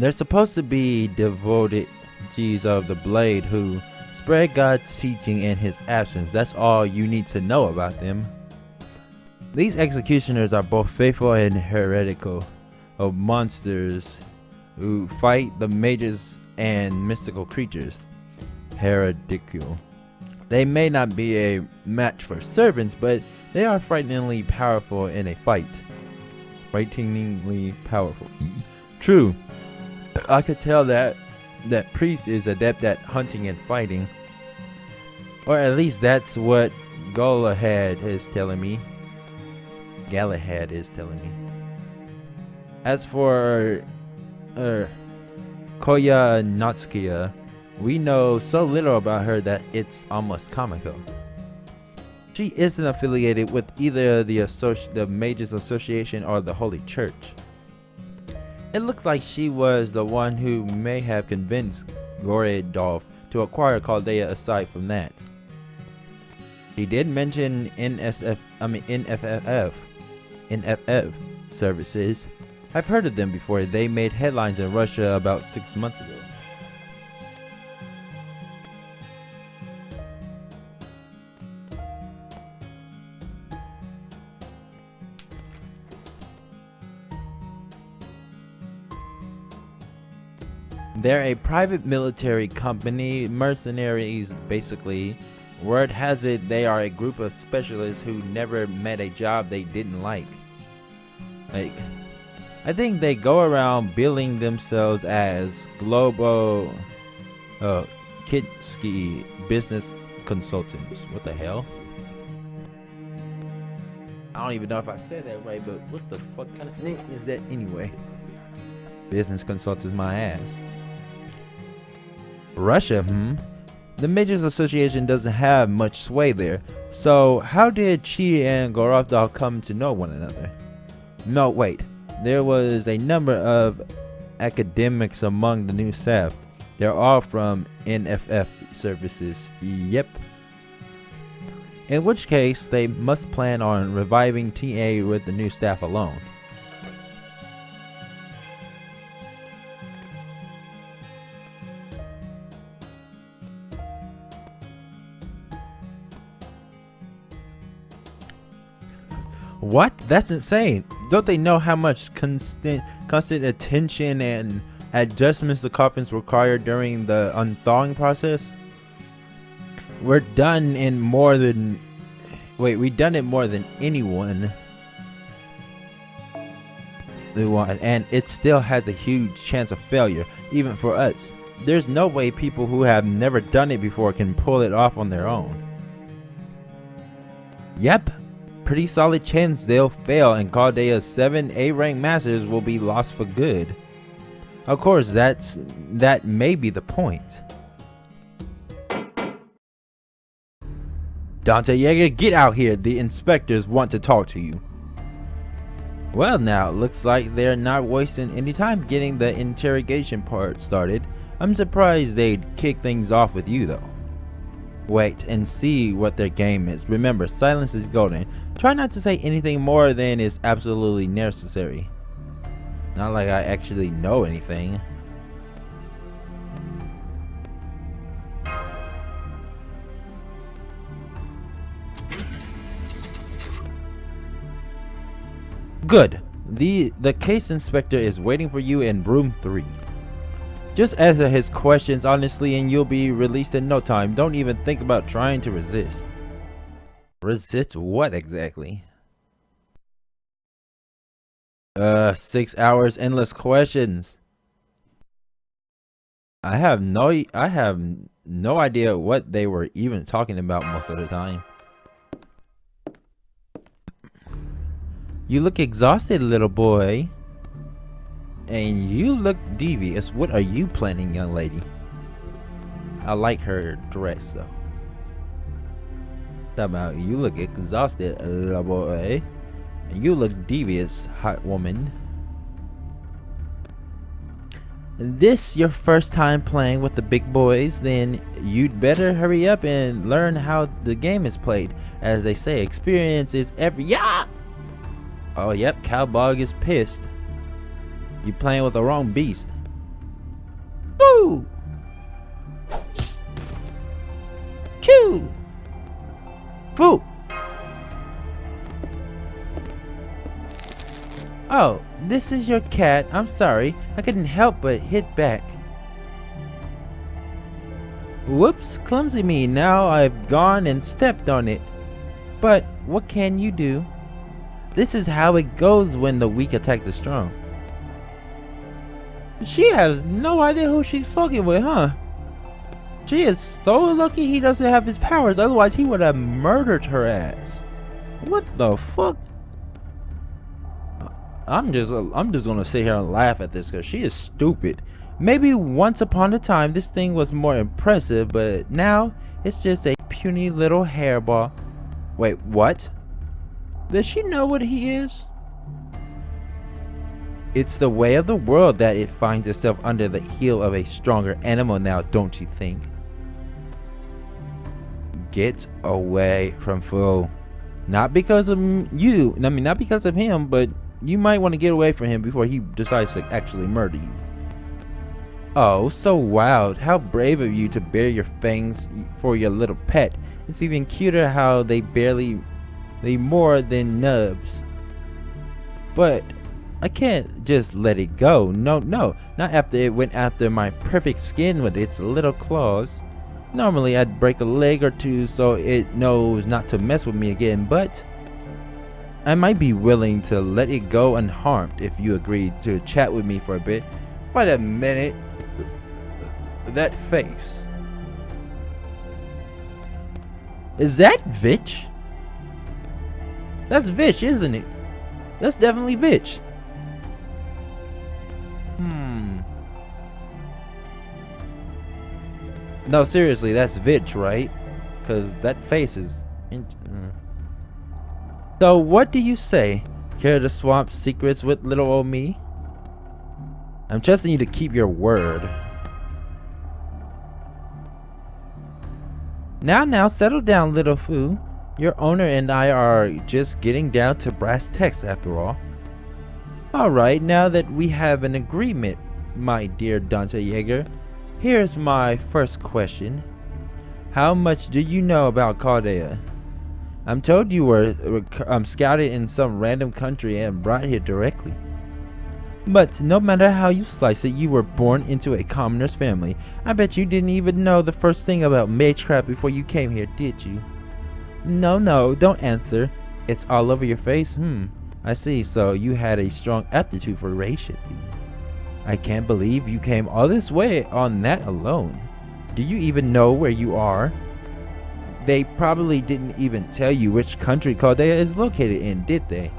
They're supposed to be devotees of the blade who spread God's teaching in his absence. That's all you need to know about them. These executioners are both faithful and heretical of monsters who fight the mages and mystical creatures. Heretical. They may not be a match for servants, but they are frighteningly powerful in a fight. Frighteningly powerful. True. I could tell that priest is adept at hunting and fighting. Or at least that's what Galahad is telling me. As for Koya Natskia, we know so little about her that it's almost comical. She isn't affiliated with either the Mages Association or the Holy Church. It looks like she was the one who may have convinced Goredolf to acquire Chaldea. Aside from that, he did mention NFF services. I've heard of them before. They made headlines in Russia about 6 months ago. They're a private military company, mercenaries basically. Word has it they are a group of specialists who never met a job they didn't like. I think they go around billing themselves as global Kitsky business consultants. What the hell? I don't even know if I said that right, but what the fuck kind of name is that anyway? Business consultants my ass. Russia, The Mages Association doesn't have much sway there. So how did she and Gorodolf come to know one another? No, wait. There was a number of academics among the new staff. They're all from NFF services. Yep. In which case, they must plan on reviving TA with the new staff alone. What? That's insane. Don't they know how much constant attention and adjustments the coffins require during the unthawing process? We've done it more than anyone. And it still has a huge chance of failure, even for us. There's no way people who have never done it before can pull it off on their own. Yep. Pretty solid chance they'll fail and Chaldea's 7 A-rank masters will be lost for good. Of course, that may be the point. Dante Jeager, get out here. The inspectors want to talk to you. Well, now it looks like they're not wasting any time getting the interrogation part started. I'm surprised they'd kick things off with you though. Wait and see what their game is. Remember, silence is golden. Try not to say anything more than is absolutely necessary. Not like I actually know anything. Good. The case inspector is waiting for you in room 3. Just answer his questions honestly and you'll be released in no time. Don't even think about trying to resist. Resist what exactly? 6 hours, endless questions. I have no idea what they were even talking about most of the time. You look exhausted, little boy. And you look devious. What are you planning, young lady? I like her dress though. Talk about you look exhausted, little boy. And you look devious, hot woman. This your first time playing with the big boys? Then you'd better hurry up and learn how the game is played. As they say, experience is every Oh yep, Cowbog is pissed. You playing with the wrong beast. Woo! Choo! Foo! Oh, this is your cat. I'm sorry. I couldn't help but hit back. Whoops, clumsy me. Now I've gone and stepped on it. But what can you do? This is how it goes when the weak attack the strong. She has no idea who she's fucking with, huh? She is so lucky he doesn't have his powers, otherwise he would have murdered her ass. What the fuck? I'm just gonna sit here and laugh at this because she is stupid. Maybe once upon a time this thing was more impressive, but now it's just a puny little hairball. Wait, what? Does she know what he is? It's the way of the world that it finds itself under the heel of a stronger animal now, don't you think? Get away from Flo. Not because of you, I mean not because of him, but you might want to get away from him before he decides to actually murder you. Oh, so wild. How brave of you to bare your fangs for your little pet. It's even cuter how they more than nubs. But I can't just let it go. No, not after it went after my perfect skin with its little claws. Normally I'd break a leg or two so it knows not to mess with me again, but I might be willing to let it go unharmed if you agree to chat with me for a bit. Wait a minute. That face. Is that Vitch? That's Vitch, isn't it? That's definitely Vitch. No, seriously, that's Vitch, right? Because that face is... So, what do you say? Care to swap secrets with little old me? I'm trusting you to keep your word. Now, settle down, little foo. Your owner and I are just getting down to brass tacks after all. Alright, now that we have an agreement, my dear Dante Jeager, here's my first question. How much do you know about Chaldea? I'm told you were scouted in some random country and brought here directly. But no matter how you slice it, you were born into a commoner's family. I bet you didn't even know the first thing about magecraft before you came here, did you? No, don't answer. It's all over your face. I see, so you had a strong aptitude for Rayshift. I can't believe you came all this way on that alone. Do you even know where you are? They probably didn't even tell you which country Chaldea is located in, did they?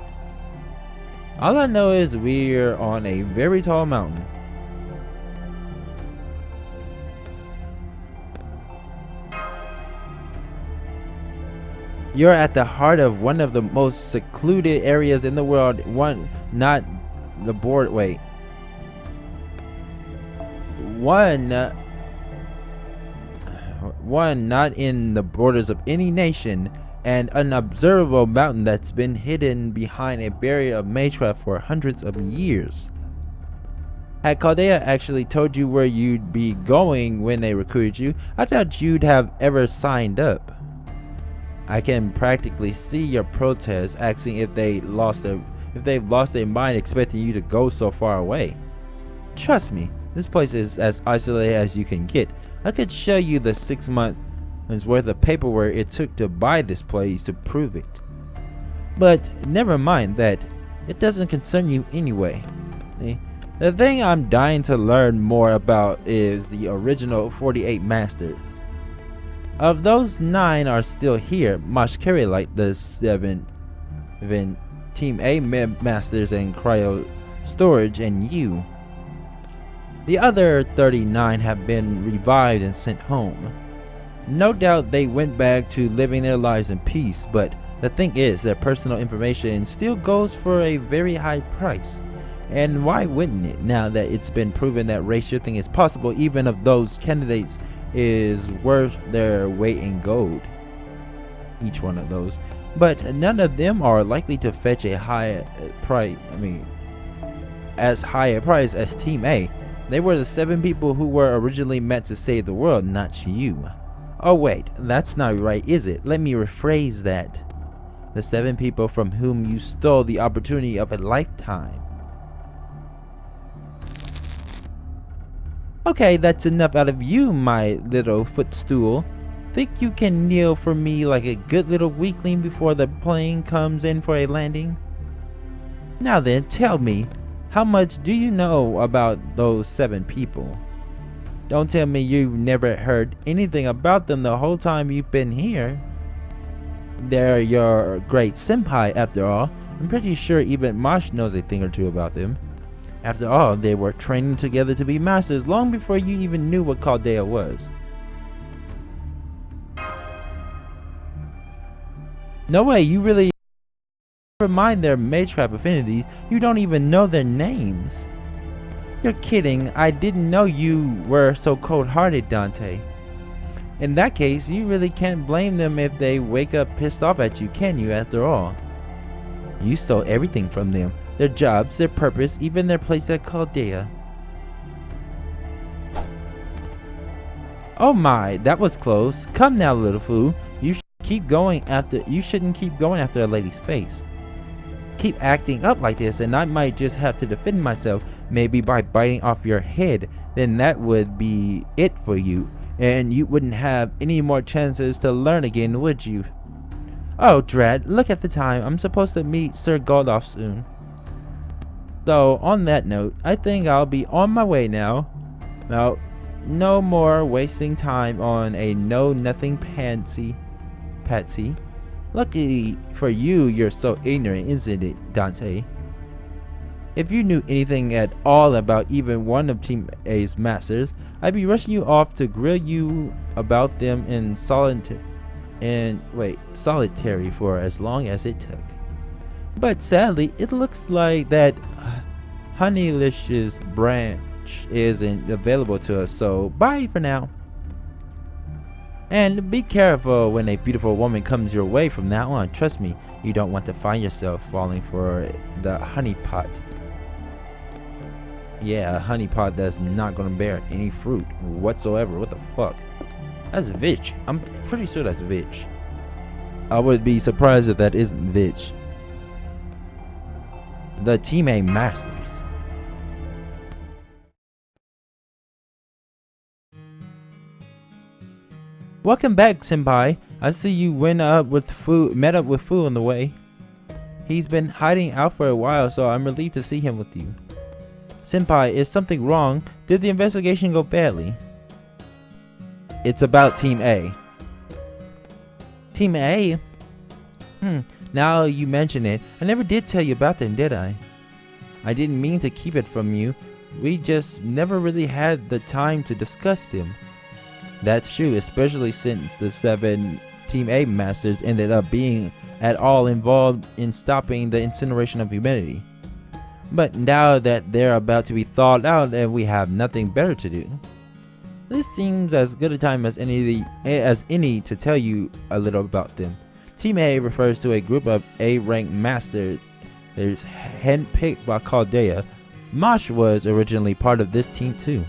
All I know is we're on a very tall mountain. You're at the heart of one of the most secluded areas in the world. One not in the borders of any nation, and an observable mountain that's been hidden behind a barrier of magecraft for hundreds of years. Had Chaldea actually told you where you'd be going when they recruited you, I doubt you'd have ever signed up. I can practically see your protest, asking if they've lost their mind expecting you to go so far away. Trust me, this place is as isolated as you can get. I could show you the 6 months worth of paperwork it took to buy this place to prove it. But never mind that, it doesn't concern you anyway. The thing I'm dying to learn more about is the original 48 masters. Of those, 9 are still here, Mashkerelite, the 7 Team A masters and Cryo Storage, and you. The other 39 have been revived and sent home. No doubt they went back to living their lives in peace, but the thing is, their personal information still goes for a very high price. And why wouldn't it, now that it's been proven that race shifting is possible, even if those candidates is worth their weight in gold, each one of those. But none of them are likely to fetch a high price, as high a price as Team A. They were the 7 people who were originally meant to save the world, not you. Oh wait, that's not right, is it? Let me rephrase that. The 7 people from whom you stole the opportunity of a lifetime. Okay, that's enough out of you, my little footstool. Think you can kneel for me like a good little weakling before the plane comes in for a landing? Now then, tell me, how much do you know about those 7 people? Don't tell me you've never heard anything about them the whole time you've been here. They're your great senpai after all. I'm pretty sure even Mosh knows a thing or two about them. After all, they were training together to be masters long before you even knew what Chaldea was. No way, you really never mind their magecraft affinities, you don't even know their names. You're kidding, I didn't know you were so cold-hearted, Dante. In that case, you really can't blame them if they wake up pissed off at you, can you, after all? You stole everything from them. Their jobs, their purpose, even their place at Chaldea. Oh my, that was close. Come now, little fool. You shouldn't keep going after a lady's face. Keep acting up like this and I might just have to defend myself, maybe by biting off your head. Then that would be it for you, and you wouldn't have any more chances to learn again, would you? Oh drat, look at the time. I'm supposed to meet Sir Goldoff soon. So, on that note, I think I'll be on my way now. Now, no more wasting time on a know-nothing patsy. Luckily for you, you're so ignorant, isn't it, Dante? If you knew anything at all about even one of Team A's masters, I'd be rushing you off to grill you about them in solitary for as long as it took. But sadly, it looks like that Honeylicious branch isn't available to us, so bye for now. And be careful when a beautiful woman comes your way from now on. Trust me, you don't want to find yourself falling for the honeypot. Yeah, a honeypot that's not gonna bear any fruit whatsoever. What the fuck? That's Vitch. I'm pretty sure that's Vitch. I would be surprised if that isn't Vitch. The Team A Masters. Welcome back, Senpai. I see you met up with Fu on the way. He's been hiding out for a while, so I'm relieved to see him with you. Senpai, is something wrong? Did the investigation go badly? It's about Team A. Team A? Now you mention it, I never did tell you about them, did I? I didn't mean to keep it from you. We just never really had the time to discuss them. That's true, especially since the 7 Team A masters ended up being at all involved in stopping the incineration of humanity. But now that they're about to be thawed out and we have nothing better to do, this seems as good a time as any to tell you a little about them. Team A refers to a group of A-ranked masters handpicked by Chaldea. Mosh was originally part of this team too.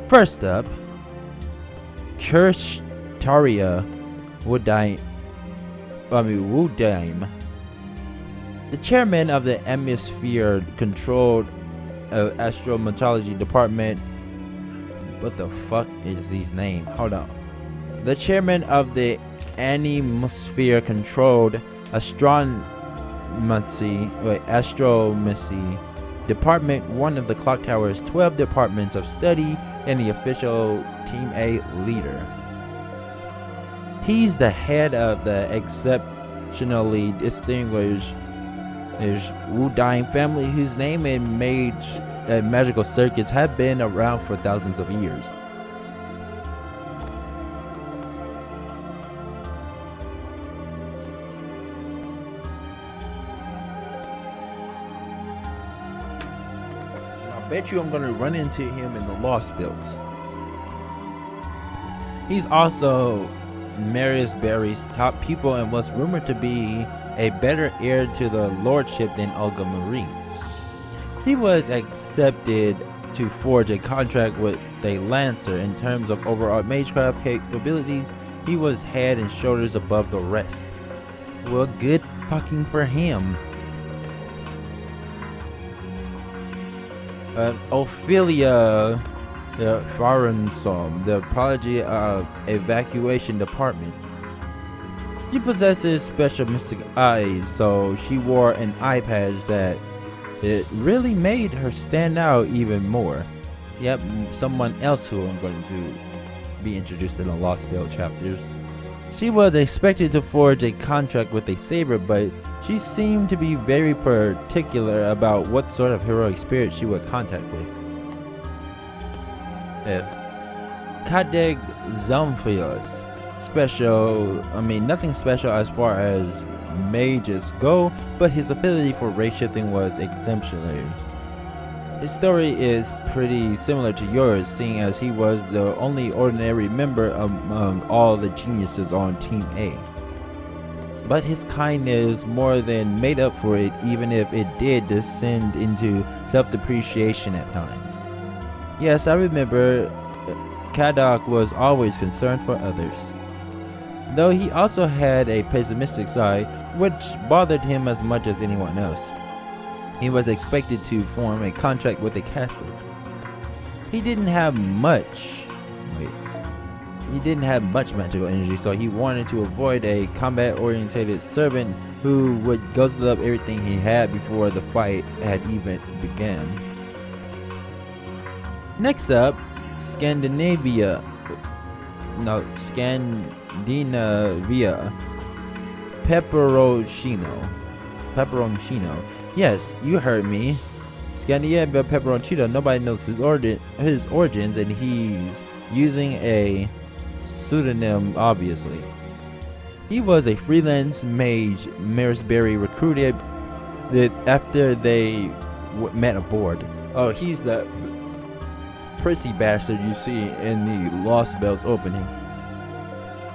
First up, Kirshtaria Wudaim, the chairman of the Hemisphere-controlled astrometallurgy department. What the fuck is these names? Hold on. The chairman of the Hemisphere-controlled astronomy department, one of the clock tower's 12 departments of study, and the official Team A leader. He's the head of the exceptionally distinguished Wudaim family, whose name and magical circuits have been around for thousands of years. I bet you I'm gonna run into him in the Lost Builds. He's also Marius Barry's top pupil and was rumored to be a better heir to the lordship than Olga Marie. He was accepted to forge a contract with a Lancer. In terms of overall magecraft capabilities, he was head and shoulders above the rest. Well, good fucking for him. Ophelia Farensom, the prodigy of evacuation department. She possesses special mystic eyes, so she wore an eye patch that it really made her stand out even more. Yep, someone else who I'm going to be introduced in the Lost Spell chapters. She was expected to forge a contract with a saber, but she seemed to be very particular about what sort of heroic spirit she would contact with. Kadeg Zomfios. Nothing special as far as mages go, but his ability for rashifting was exemplary. His story is pretty similar to yours, seeing as he was the only ordinary member among all the geniuses on Team A. But his kindness more than made up for it, even if it did descend into self-depreciation at times. Yes, I remember Kadok was always concerned for others, though he also had a pessimistic side, which bothered him as much as anyone else. He was expected to form a contract with a Catholic. He didn't have much magical energy, so he wanted to avoid a combat-oriented servant who would guzzle up everything he had before the fight had even begun. Next up, Scandinavia. Peperoncino. Yes, you heard me. Scandinavia Peperoncino. Nobody knows his origins, and he's using a pseudonym, obviously. He was a freelance mage Marisberry recruited after they met aboard. Oh, he's the prissy bastard you see in the Lost Bells opening.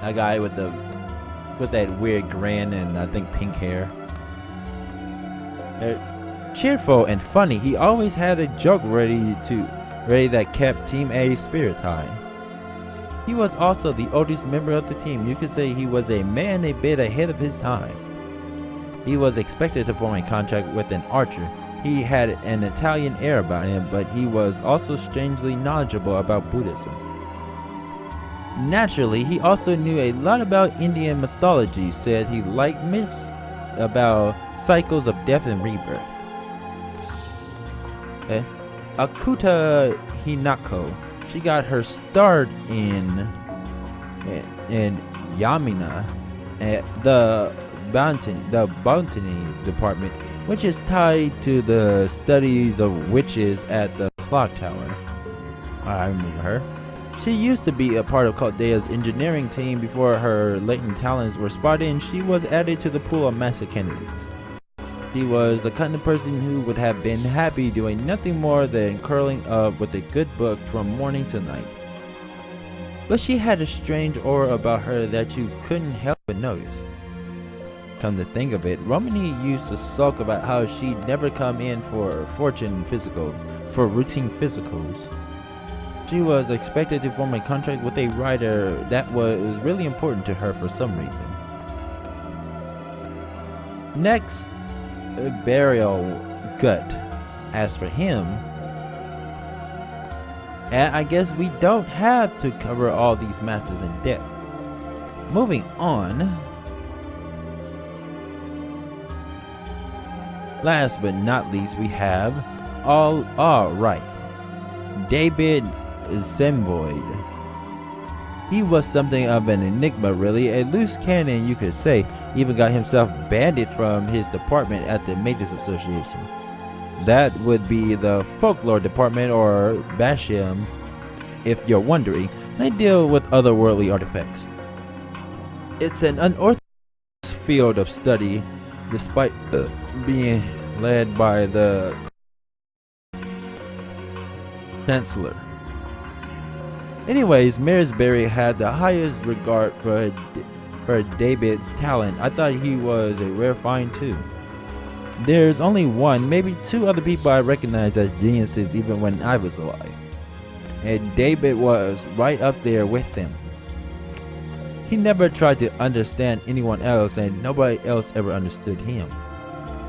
That guy with that weird grin and I think pink hair. Cheerful and funny, he always had a joke ready that kept Team A's spirits high. He was also the oldest member of the team. You could say he was a man a bit ahead of his time. He was expected to form a contract with an archer. He had an Italian air about him, but he was also strangely knowledgeable about Buddhism. Naturally, he also knew a lot about Indian mythology, said he liked myths about cycles of death and rebirth. Akuta Hinako. She got her start in Yamina at the botany department, which is tied to the studies of witches at the clock tower. I remember her. She used to be a part of Chaldea's engineering team before her latent talents were spotted, and she was added to the pool of master candidates. She was the kind of person who would have been happy doing nothing more than curling up with a good book from morning to night. But she had a strange aura about her that you couldn't help but notice. Come to think of it, Romany used to sulk about how she'd never come in for routine physicals. She was expected to form a contract with a writer that was really important to her for some reason. Next, Burial Gut. As for him, I guess we don't have to cover all these masters in depth. Moving on. Last but not least, we have all right, David Zemboyd. He was something of an enigma, really, a loose cannon you could say. Even got himself banned from his department at the Mages Association. That would be the Folklore Department, or Basham, if you're wondering. They deal with otherworldly artifacts. It's an unorthodox field of study, despite being led by the Chancellor. Anyways, Maresbury had the highest regard for David's talent. I thought he was a rare find too. There's only one, maybe two other people I recognize as geniuses even when I was alive. And David was right up there with them. He never tried to understand anyone else, and nobody else ever understood him.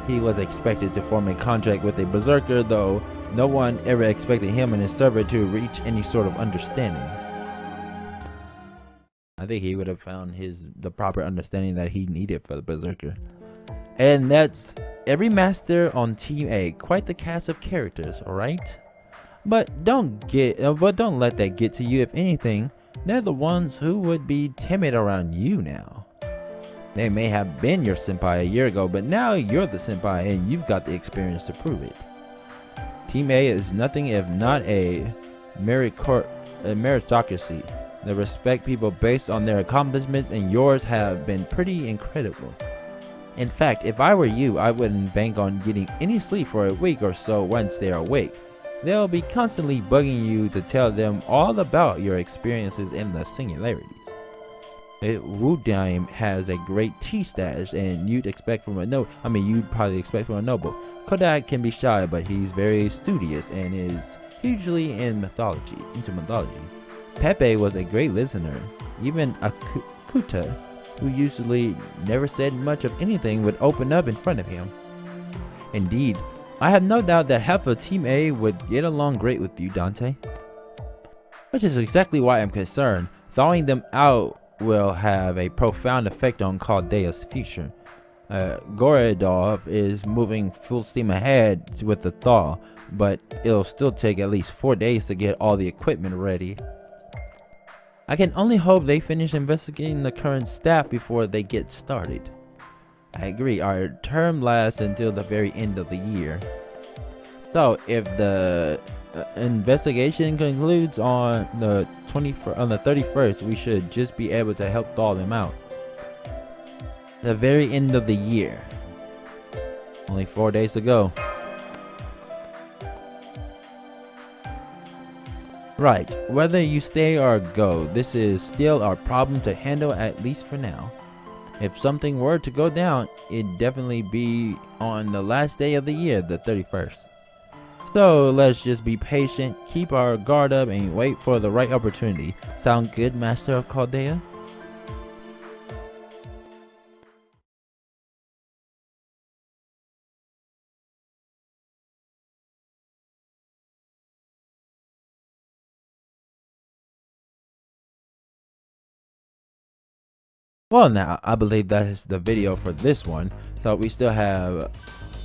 He was expected to form a contract with a berserker, though no one ever expected him and his server to reach any sort of understanding. I think he would have found the proper understanding that he needed for the berserker. And that's every master on Team A. Quite the cast of characters, alright? But don't let that get to you. If anything, they're the ones who would be timid around you now. They may have been your senpai a year ago, but now you're the senpai and you've got the experience to prove it. Team A is nothing if not a meritocracy. They respect people based on their accomplishments, and yours have been pretty incredible. In fact, if I were you, I wouldn't bank on getting any sleep for a week or so once they are awake. They'll be constantly bugging you to tell them all about your experiences in the Singularities. Wudime has a great tea stash, and you'd probably expect from a noble. Kodak can be shy, but he's very studious and is hugely into mythology. Pepe was a great listener. Even Akuta, who usually never said much of anything, would open up in front of him. Indeed, I have no doubt that half of Team A would get along great with you, Dante. Which is exactly why I'm concerned. Thawing them out will have a profound effect on Chaldea's future. Gorodov is moving full steam ahead with the thaw, but it'll still take at least 4 days to get all the equipment ready. I can only hope they finish investigating the current staff before they get started. I agree, our term lasts until the very end of the year. So if the investigation concludes on the 31st, we should just be able to help thaw them out. The very end of the year. Only 4 days to go. Right, whether you stay or go, this is still our problem to handle, at least for now. If something were to go down, it'd definitely be on the last day of the year, the 31st. So let's just be patient, keep our guard up, and wait for the right opportunity. Sound good, Master of Chaldea? Well, now I believe that is the video for this one, so we still have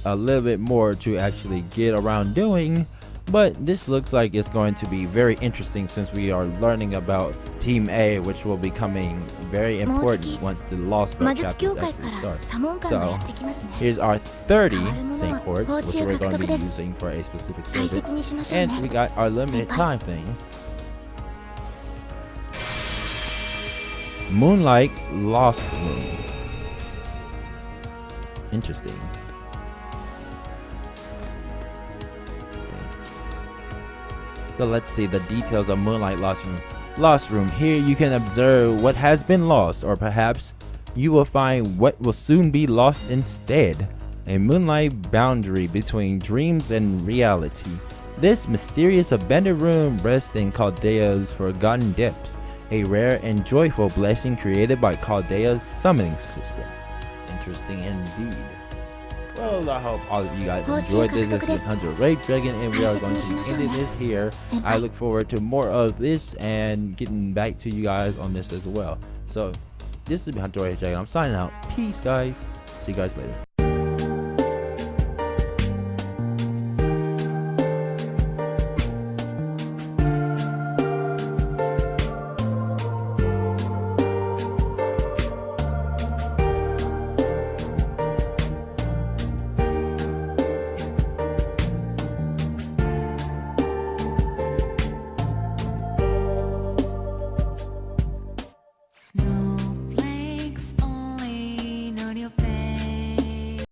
a little bit more to actually get around doing, but this looks like it's going to be very interesting since we are learning about Team A, which will be becoming very important once the Lost Belt chapters actually start. So here's our 30 Saint Quartz, which we're going to be using for a specific service, and we got our limited time thing. Moonlight Lost Room. Interesting. So let's see the details of Moonlight Lost Room. Lost Room. Here you can observe what has been lost, or perhaps you will find what will soon be lost instead. A moonlight boundary between dreams and reality. This mysterious abandoned room rests in Chaldea's forgotten depths. A rare and joyful blessing created by Chaldea's summoning system. Interesting indeed. Well, I hope all of you guys enjoyed this. This is Hunter Ray Dragon, and we are going to be ending this here. I look forward to more of this and getting back to you guys on this as well. So, this is Hunter Ray Dragon. I'm signing out. Peace, guys. See you guys later.